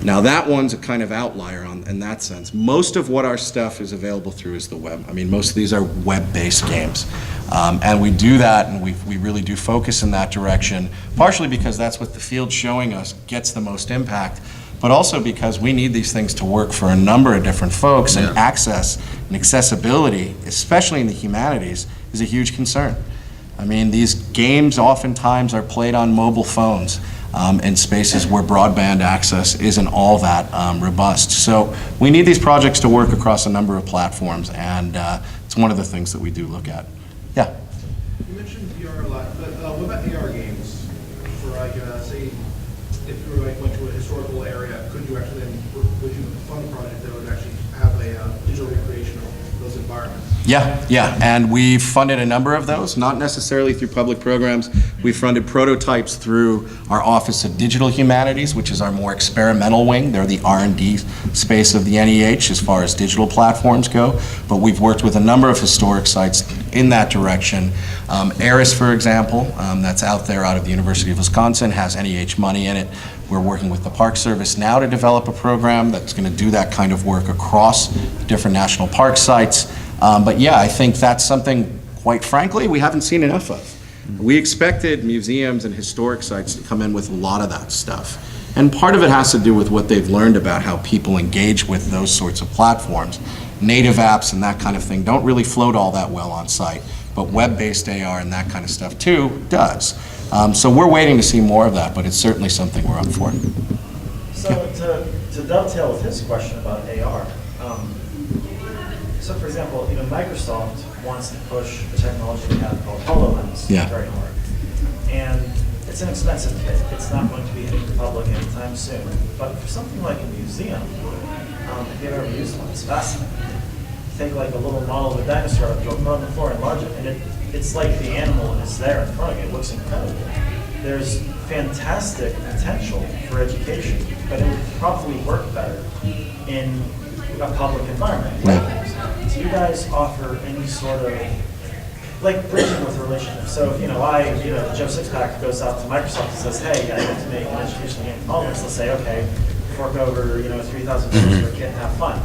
Now, that one's a kind of outlier in that sense. Most of what our stuff is available through is the web. I mean, most of these are web-based games. And we do that, and we really do focus in that direction, partially because that's what the field's showing us gets the most impact, but also because we need these things to work for a number of different folks, and access and accessibility, especially in the humanities, is a huge concern. I mean, these games oftentimes are played on mobile phones in spaces where broadband access isn't all that robust. So we need these projects to work across a number of platforms, and it's one of the things that we do look at. Yeah? You mentioned VR a lot, but what about AR games? For like, say, if you were went to a historical area, could you actually then, would you fund a project that would actually have a digital recreation of those environments? Yeah, and we've funded a number of those, not necessarily through public programs. We've funded prototypes through our Office of Digital Humanities, which is our more experimental wing. They're the R&D space of the NEH as far as digital platforms go, but we've worked with a number of historic sites in that direction. ARIS, for example, that's out there out of the University of Wisconsin, has NEH money in it. We're working with the Park Service now to develop a program that's going to do that kind of work across different national park sites. But yeah, I think that's something, quite frankly, we haven't seen enough of. We expected museums and historic sites to come in with a lot of that stuff. And part of it has to do with what they've learned about how people engage with those sorts of platforms. Native apps and that kind of thing don't really float all that well on site, but web-based AR and that kind of stuff too does. So we're waiting to see more of that, but it's certainly something we're up for. So to dovetail with his question about AR, So for example, Microsoft wants to push a technology we have called HoloLens Yeah. very hard. And it's an expensive kit. It's not going to be hitting the public anytime soon. But for something like a museum, if you've ever used one, it's fascinating. Take like a little model of a dinosaur, put it on the floor, enlarge it, and it's like the animal is there in front of you. It looks incredible. There's fantastic potential for education, but it would probably work better in a public environment. Do you guys offer any sort of, like, bridging with relationships? So if, Joe Sixpack goes out to Microsoft and says, hey, I'd like to make an educational game for HoloLens, they'll say, okay, fork over, $3,000 for a kit and have fun.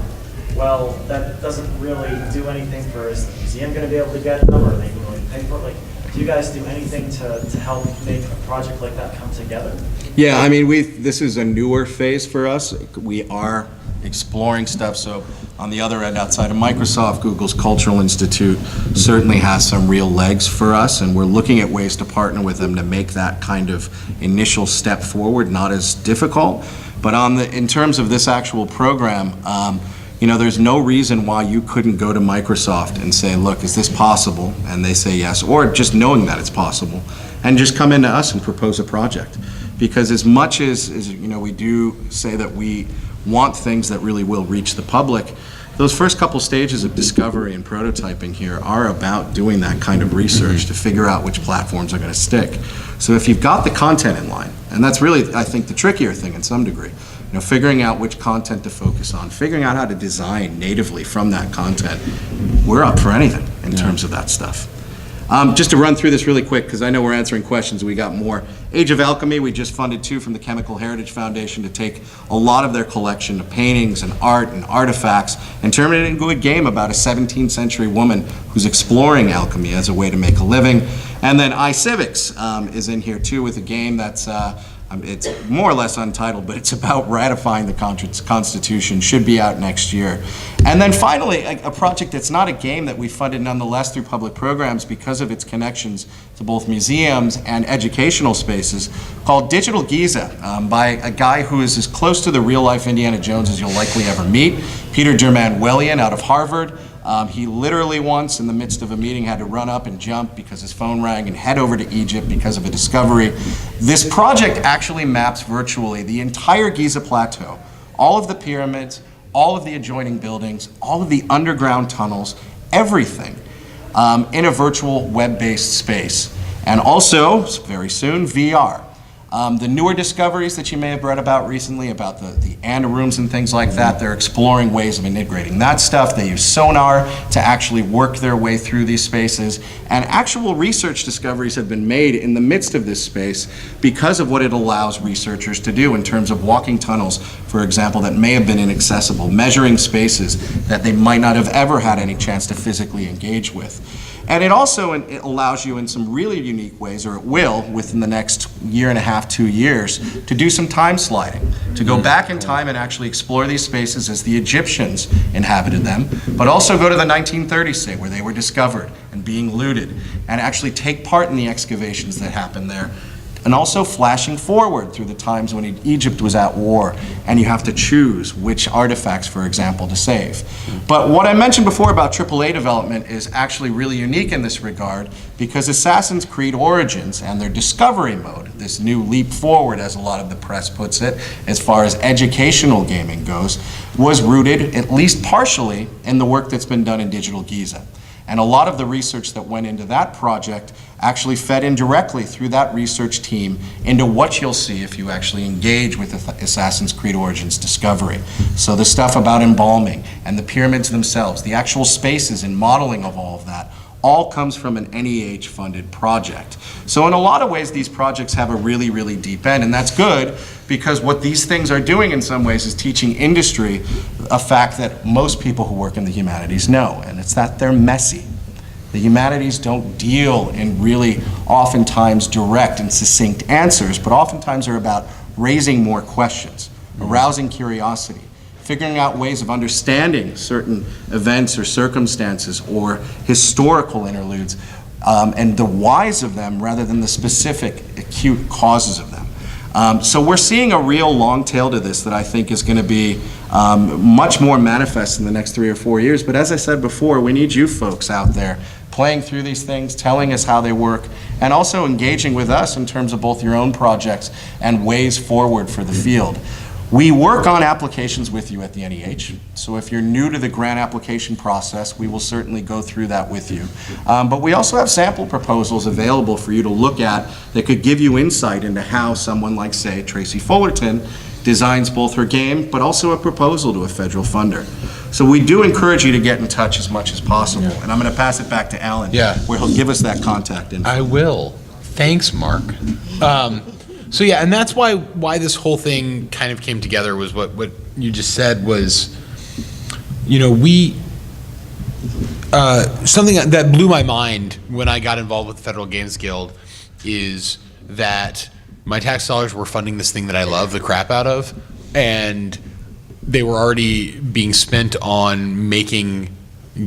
Well, that doesn't really do anything for, is the museum going to be able to get them, or are they willing to pay for it? Like, do you guys do anything to help make a project like that come together? Yeah, I mean, this is a newer phase for us. We are exploring stuff. So on the other end, outside of Microsoft, Google's Cultural Institute certainly has some real legs for us, and we're looking at ways to partner with them to make that kind of initial step forward not as difficult. But in terms of this actual program, there's no reason why you couldn't go to Microsoft and say, look, is this possible? And they say yes, or just knowing that it's possible, and just come into us and propose a project. Because as much as we do say that we want things that really will reach the public, those first couple stages of discovery and prototyping here are about doing that kind of research to figure out which platforms are going to stick. So if you've got the content in line, and that's really, I think, the trickier thing in some degree, figuring out which content to focus on, figuring out how to design natively from that content, we're up for anything in terms of that stuff. Just to run through this really quick, because I know we're answering questions, we got more. Age of Alchemy, we just funded too from the Chemical Heritage Foundation to take a lot of their collection of paintings and art and artifacts and turn it into a game about a 17th century woman who's exploring alchemy as a way to make a living. And then iCivics is in here too with a game that's it's more or less untitled, but it's about ratifying the Constitution, should be out next year. And then finally, a project that's not a game that we funded nonetheless through public programs because of its connections to both museums and educational spaces, called Digital Giza, by a guy who is as close to the real-life Indiana Jones as you'll likely ever meet, Peter German-Wellian out of Harvard. He literally once, in the midst of a meeting, had to run up and jump because his phone rang and head over to Egypt because of a discovery. This project actually maps virtually the entire Giza Plateau, all of the pyramids, all of the adjoining buildings, all of the underground tunnels, everything in a virtual web-based space. And also, very soon, VR. The newer discoveries that you may have read about recently, about the anarooms and things like that, they're exploring ways of integrating that stuff. They use sonar to actually work their way through these spaces. And actual research discoveries have been made in the midst of this space because of what it allows researchers to do in terms of walking tunnels, for example, that may have been inaccessible, measuring spaces that they might not have ever had any chance to physically engage with. And it also it allows you in some really unique ways, or it will within the next year and a half, 2 years, to do some time sliding, to go back in time and actually explore these spaces as the Egyptians inhabited them, but also go to the 1930s, say, where they were discovered and being looted, and actually take part in the excavations that happened there. And also flashing forward through the times when Egypt was at war, and you have to choose which artifacts, for example, to save. But what I mentioned before about AAA development is actually really unique in this regard, because Assassin's Creed Origins and their discovery mode, this new leap forward, as a lot of the press puts it, as far as educational gaming goes, was rooted, at least partially, in the work that's been done in Digital Giza. And a lot of the research that went into that project actually fed in directly through that research team into what you'll see if you actually engage with Assassin's Creed Origins discovery. So the stuff about embalming and the pyramids themselves, the actual spaces and modeling of all of that, all comes from an NEH-funded project. So in a lot of ways, these projects have a really, really deep end, and that's good, because what these things are doing in some ways is teaching industry a fact that most people who work in the humanities know, and it's that they're messy. The humanities don't deal in really oftentimes direct and succinct answers, but oftentimes are about raising more questions, arousing curiosity, figuring out ways of understanding certain events or circumstances or historical interludes, and the whys of them rather than the specific acute causes of them. So we're seeing a real long tail to this that I think is going to be much more manifest in the next 3 or 4 years. But as I said before, we need you folks out there playing through these things, telling us how they work, and also engaging with us in terms of both your own projects and ways forward for the field. We work on applications with you at the NEH, so if you're new to the grant application process, we will certainly go through that with you. But we also have sample proposals available for you to look at that could give you insight into how someone like, say, Tracy Fullerton designs both her game, but also a proposal to a federal funder. So we do encourage you to get in touch as much as possible. And I'm going to pass it back to Alan, where he'll give us that contact info. I will. Thanks, Mark. So yeah, and that's why this whole thing kind of came together was what you just said was, something that blew my mind when I got involved with the Federal Games Guild is that my tax dollars were funding this thing that I love the crap out of, and they were already being spent on making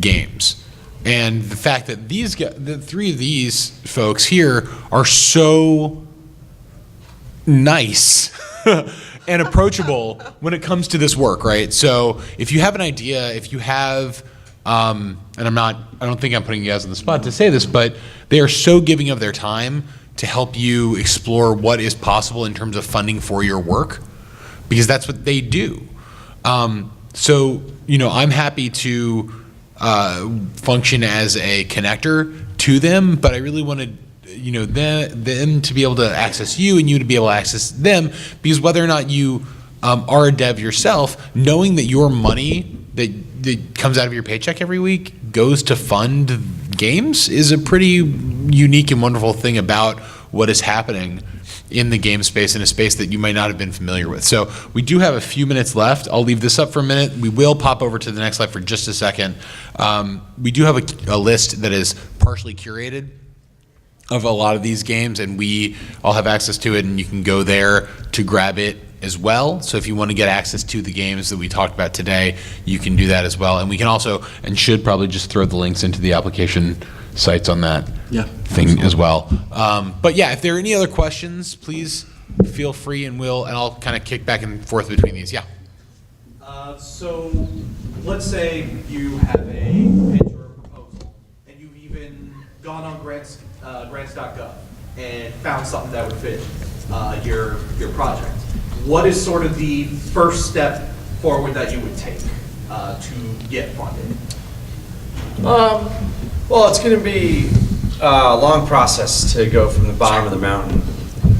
games. And the fact that the 3 of these folks here are so nice and approachable when it comes to this work, right? So if you have an idea, if you have, and I don't think I'm putting you guys on the spot to say this, but they are so giving of their time to help you explore what is possible in terms of funding for your work, because that's what they do. So, I'm happy to function as a connector to them, but I really wanted them to be able to access you and you to be able to access them, because whether or not you are a dev yourself, knowing that your money that comes out of your paycheck every week goes to fund games is a pretty unique and wonderful thing about what is happening in the game space, in a space that you might not have been familiar with. So we do have a few minutes left. I'll leave this up for a minute. We will pop over to the next slide for just a second. We do have a list that is partially curated of a lot of these games, and we all have access to it, and you can go there to grab it as well. So if you want to get access to the games that we talked about today, you can do that as well. And we can also, and should probably just throw the links into the application sites on that thing as well. But yeah, if there are any other questions, please feel free, and I'll kind of kick back and forth between these. Yeah. So let's say you have a pitch or a proposal, and you've even gone on grants.gov and found something that would fit your project. What is sort of the first step forward that you would take to get funded? Well, it's going to be a long process to go from the bottom of the mountain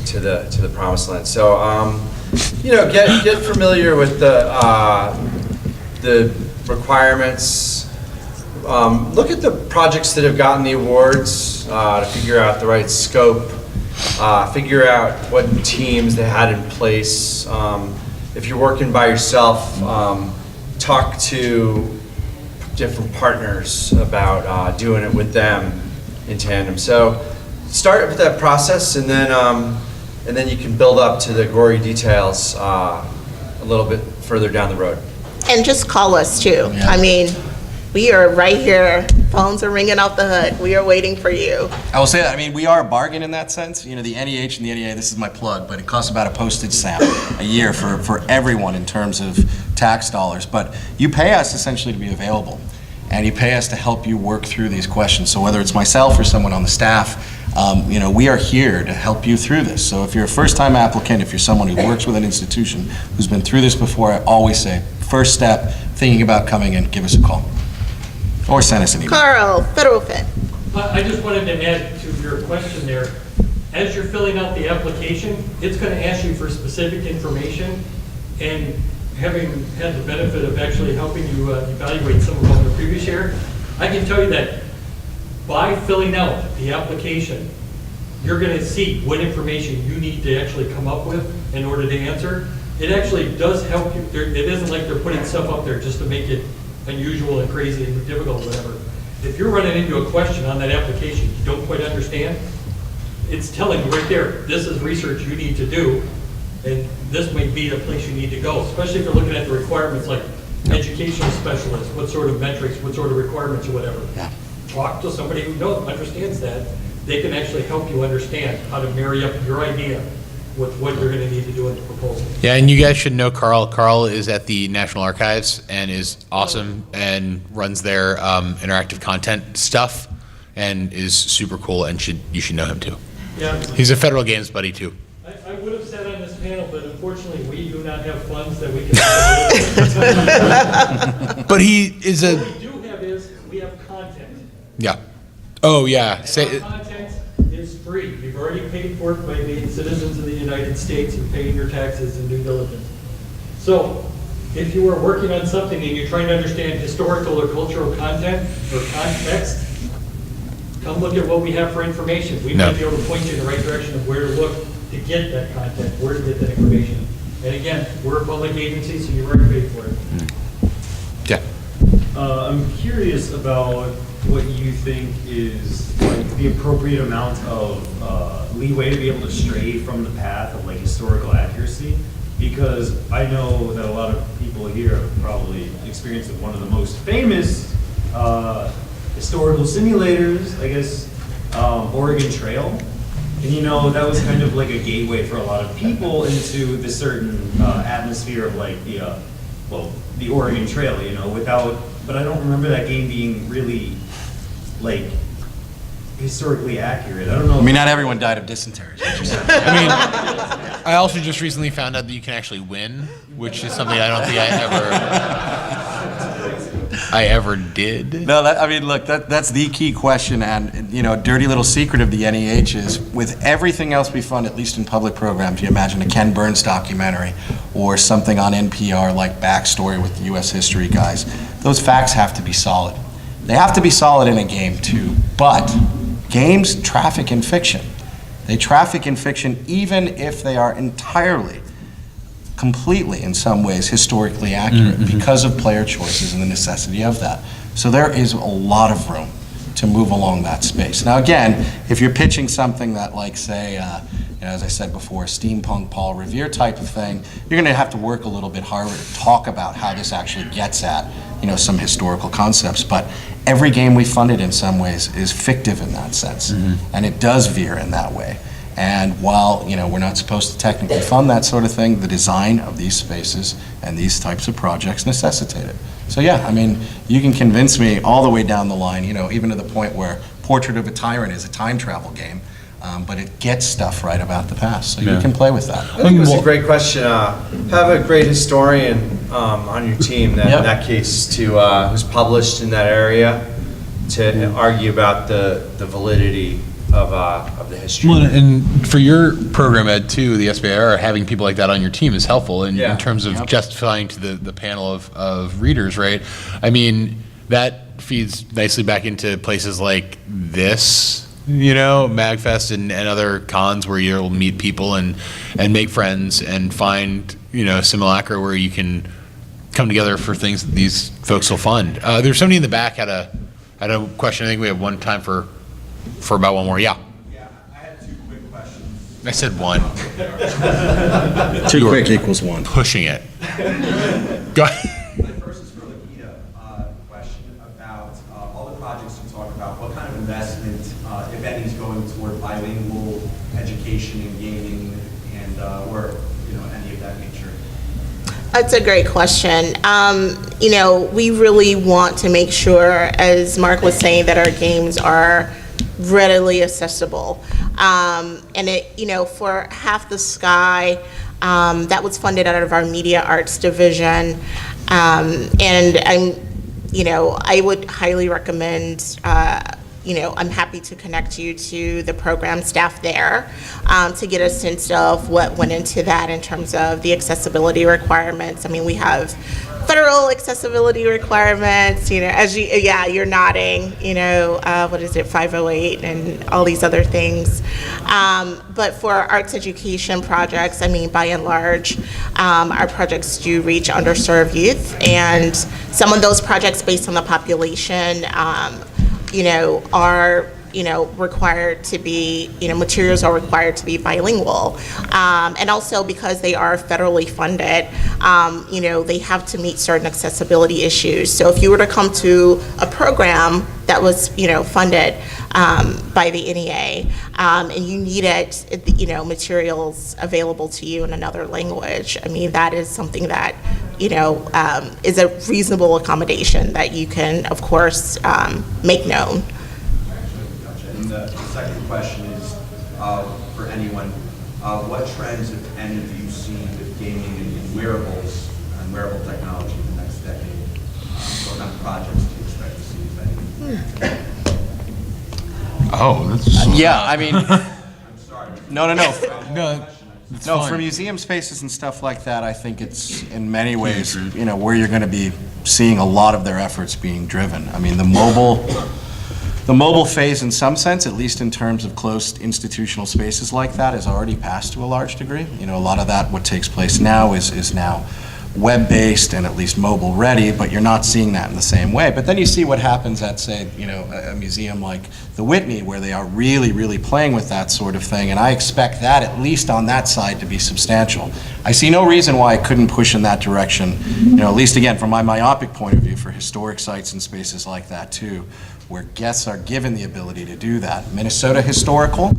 to the promised land. So, get familiar with the requirements. Look at the projects that have gotten the awards to figure out the right scope. Figure out what teams they had in place. If you're working by yourself, talk to different partners about doing it with them in tandem. So start with that process, and then you can build up to the gory details a little bit further down the road. And just call us too. Yeah. I mean, we are right here. Phones are ringing off the hook. We are waiting for you. I will say that, we are a bargain in that sense. The NEH and the NEA, this is my plug, but it costs about a postage stamp a year for everyone in terms of tax dollars. But you pay us essentially to be available, and you pay us to help you work through these questions. So whether it's myself or someone on the staff, we are here to help you through this. So if you're a first-time applicant, if you're someone who works with an institution who's been through this before, I always say, first step, thinking about coming in, give us a call. Or send us an email. Carl, Federal Fit. I just wanted to add to your question there. As you're filling out the application, it's going to ask you for specific information, and having had the benefit of actually helping you evaluate some of them the previous year, I can tell you that by filling out the application, you're going to see what information you need to actually come up with in order to answer. It actually does help you. It isn't like they're putting stuff up there just to make it unusual and crazy and difficult or whatever. If you're running into a question on that application you don't quite understand, it's telling you right there, this is research you need to do, and this may be the place you need to go, especially if you're looking at the requirements like educational specialists, what sort of metrics, what sort of requirements or whatever. Yeah. Talk to somebody who understands that. They can actually help you understand how to marry up your idea with what you're going to need to do in the proposal. Yeah, and you guys should know Carl. Carl is at the National Archives and is awesome and runs their interactive content stuff and is super cool, and you should know him too. Yeah. He's a federal games buddy too. I would have said on this panel, but unfortunately, we do not have funds that we can. But he is What a, we do have is, we have content. yeah. Oh, yeah. And Say, our content is free. You've already paid for it by being citizens of the United States and paying your taxes and due diligence. So, if you are working on something and you're trying to understand historical or cultural content or context, come look at what we have for information. We No. might be able to point you in the right direction of where to look to get that content, where to get that information. And again, we're a public agency, so you've already paid for it. yeah. I'm curious about what you think is like the appropriate amount of leeway to be able to stray from the path of like historical accuracy, because I know that a lot of people here have probably experienced one of the most famous historical simulators, I guess, Oregon Trail. And you know, that was kind of like a gateway for a lot of people into this certain atmosphere of like the Oregon Trail, you know, but I don't remember that game being really like historically accurate. I don't know. I mean, not everyone died of dysentery. is what you're saying. I mean, I also just recently found out that you can actually win, which is something I don't think I ever did. No, I mean, look, that's the key question, and, you know, a dirty little secret of the NEH is, with everything else we fund, at least in public programs, you imagine a Ken Burns documentary or something on NPR like Backstory with the U.S. history guys, those facts have to be solid. They have to be solid in a game, too, but games traffic in fiction. They traffic in fiction even if they are entirely, completely, in some ways, historically accurate because of player choices and the necessity of that. So there is a lot of room to move along that space. Now, again, if you're pitching something that, like, say, you know, as I said before, steampunk Paul Revere type of thing, you're going to have to work a little bit harder to talk about how this actually gets at, you know, some historical concepts. But every game we funded in some ways is fictive in that sense, and it does veer in that way. And while, you know, we're not supposed to technically fund that sort of thing, the design of these spaces and these types of projects necessitate it. So yeah, I mean, you can convince me all the way down the line, you know, even to the point where Portrait of a Tyrant is a time travel game, but it gets stuff right about the past, so you can play with that. I think it was a great question. Have a great historian on your team, that, in that case, who's published in that area, to argue about the validity of the history. Well, and for your program, Ed, too, the SBIR, having people like that on your team is helpful in terms of justifying to the panel of readers, right? I mean, that feeds nicely back into places like this, you know, MAGFest and other cons where you'll meet people and make friends and find, you know, simulacra where you can come together for things that these folks will fund. There's somebody in the back had a question. I think we have one time for about one more. Yeah. Yeah, I had two quick questions. I said one. Too quick equals one. Pushing it. Go ahead. My first is for Lakita. Question about all the projects you talk about. What kind of investment, if any, is going toward bilingual education and gaming, and or you know, any of that nature? That's a great question. You know, we really want to make sure, as Mark was saying, that our games are readily accessible. And it, you know, for Half the Sky, that was funded out of our media arts division. And you know, I would highly recommend, you know, I'm happy to connect you to the program staff there to get a sense of what went into that in terms of the accessibility requirements. I mean, we have federal accessibility requirements, you know, as you're nodding, you know, what is it, 508 and all these other things. But for arts education projects, I mean, by and large, our projects do reach underserved youth, and some of those projects based on the population, you know, are required to be, materials are required to be bilingual. And also because they are federally funded, they have to meet certain accessibility issues. So if you were to come to a program that was, funded by the NEA, and you needed, materials available to you in another language, I mean, that is something that, is a reasonable accommodation that you can, of course, make known. And the second question is, for anyone, what trends, if any, do you see with gaming and wearables and wearable technology in the next decade? What kind of projects do you expect to see, if any? Oh, that's Yeah, I mean, I'm sorry. no. no. No, for museum spaces and stuff like that, I think it's in many ways, where you're going to be seeing a lot of their efforts being driven. I mean, the mobile phase, in some sense, at least in terms of closed institutional spaces like that, is already passed to a large degree. A lot of that, what takes place now is now web-based and at least mobile-ready, but you're not seeing that in the same way. But then you see what happens at, say, a museum like the Whitney, where they are really, really playing with that sort of thing, and I expect that, at least on that side, to be substantial. I see no reason why I couldn't push in that direction, at least, again, from my myopic point of view, for historic sites and spaces like that, too, where guests are given the ability to do that. Minnesota Historical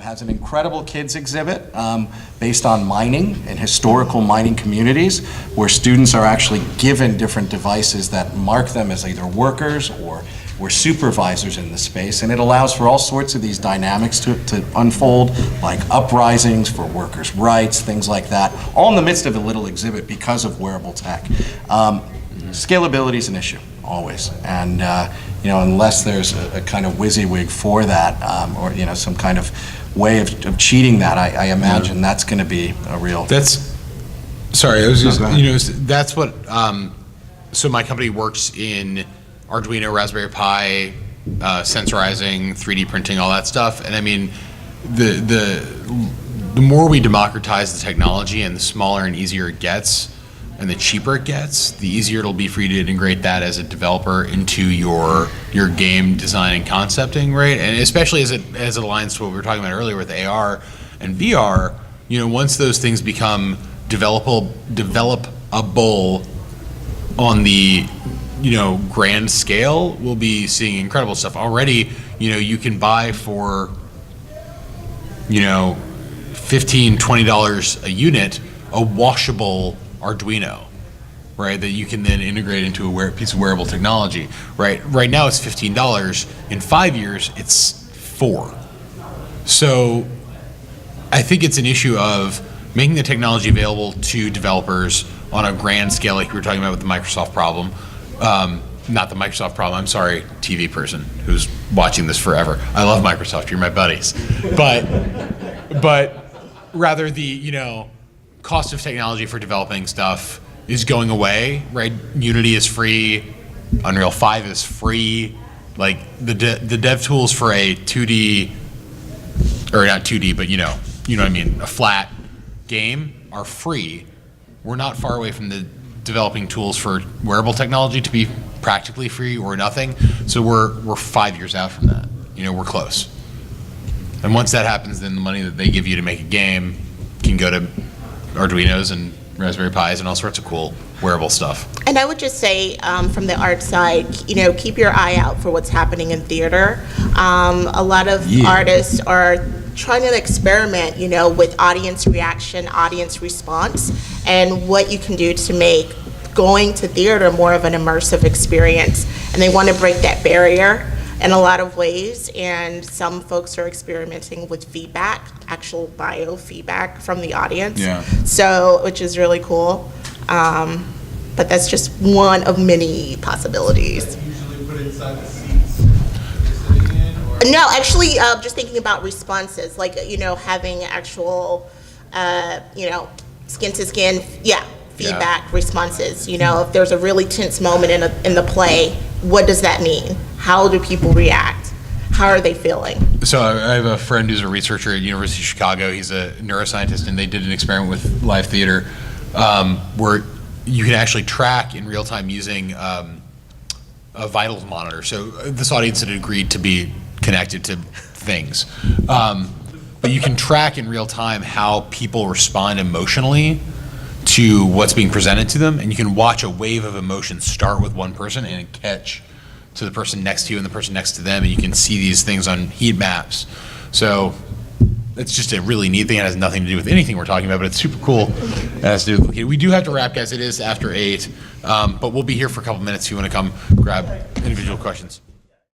has an incredible kids exhibit based on mining and historical mining communities, where students are actually given different devices that mark them as either workers or supervisors in the space, and it allows for all sorts of these dynamics to unfold, like uprisings for workers' rights, things like that, all in the midst of a little exhibit because of wearable tech. Scalability is an issue, always, and unless there's a kind of WYSIWYG for that, or some kind of way of cheating that, I imagine that's going to be a real. Sorry, I was just, go ahead. that's what, so my company works in Arduino, Raspberry Pi, sensorizing, 3D printing, all that stuff. And I mean, the more we democratize the technology and the smaller and easier it gets, and the cheaper it gets, the easier it'll be for you to integrate that as a developer into your game design and concepting, right? And especially as it aligns to what we were talking about earlier with AR and VR, once those things become developable on the grand scale, we'll be seeing incredible stuff. Already, you can buy for $15, $20 a unit a washable Arduino, right, that you can then integrate into a piece of wearable technology, right? Right now it's $15. In 5 years, it's $4. So I think it's an issue of making the technology available to developers on a grand scale, like we were talking about with the Microsoft problem. Not the Microsoft problem, I'm sorry, TV person who's watching this forever. I love Microsoft, you're my buddies. But rather the, cost of technology for developing stuff is going away, right? Unity is free, Unreal 5 is free. Like the dev tools for a 2D, or not 2D, but you know what I mean, a flat game are free. We're not far away from the developing tools for wearable technology to be practically free or nothing. So we're 5 years out from that. We're close. And once that happens, then the money that they give you to make a game can go to Arduinos and Raspberry Pis and all sorts of cool wearable stuff. And I would just say, from the art side, keep your eye out for what's happening in theater. A lot of artists are trying to experiment, with audience reaction, audience response, and what you can do to make going to theater more of an immersive experience. And they want to break that barrier in a lot of ways, and some folks are experimenting with feedback, actual biofeedback from the audience. Yeah. So, which is really cool. But that's just one of many possibilities. Usually put inside the seats you're sitting in, or? No, actually, just thinking about responses, like, having actual, skin to skin, feedback responses. If there's a really tense moment in the play, what does that mean? How do people react? How are they feeling? So I have a friend who's a researcher at University of Chicago. He's a neuroscientist, and they did an experiment with live theater where you can actually track in real time using a vitals monitor. So this audience had agreed to be connected to things. But you can track in real time how people respond emotionally to what's being presented to them, and you can watch a wave of emotion start with one person and catch to the person next to you and the person next to them, and you can see these things on heat maps. So it's just a really neat thing. It has nothing to do with anything we're talking about, but it's super cool. It has to do with, we do have to wrap, guys. It is after 8, but we'll be here for a couple minutes if you want to come grab individual questions.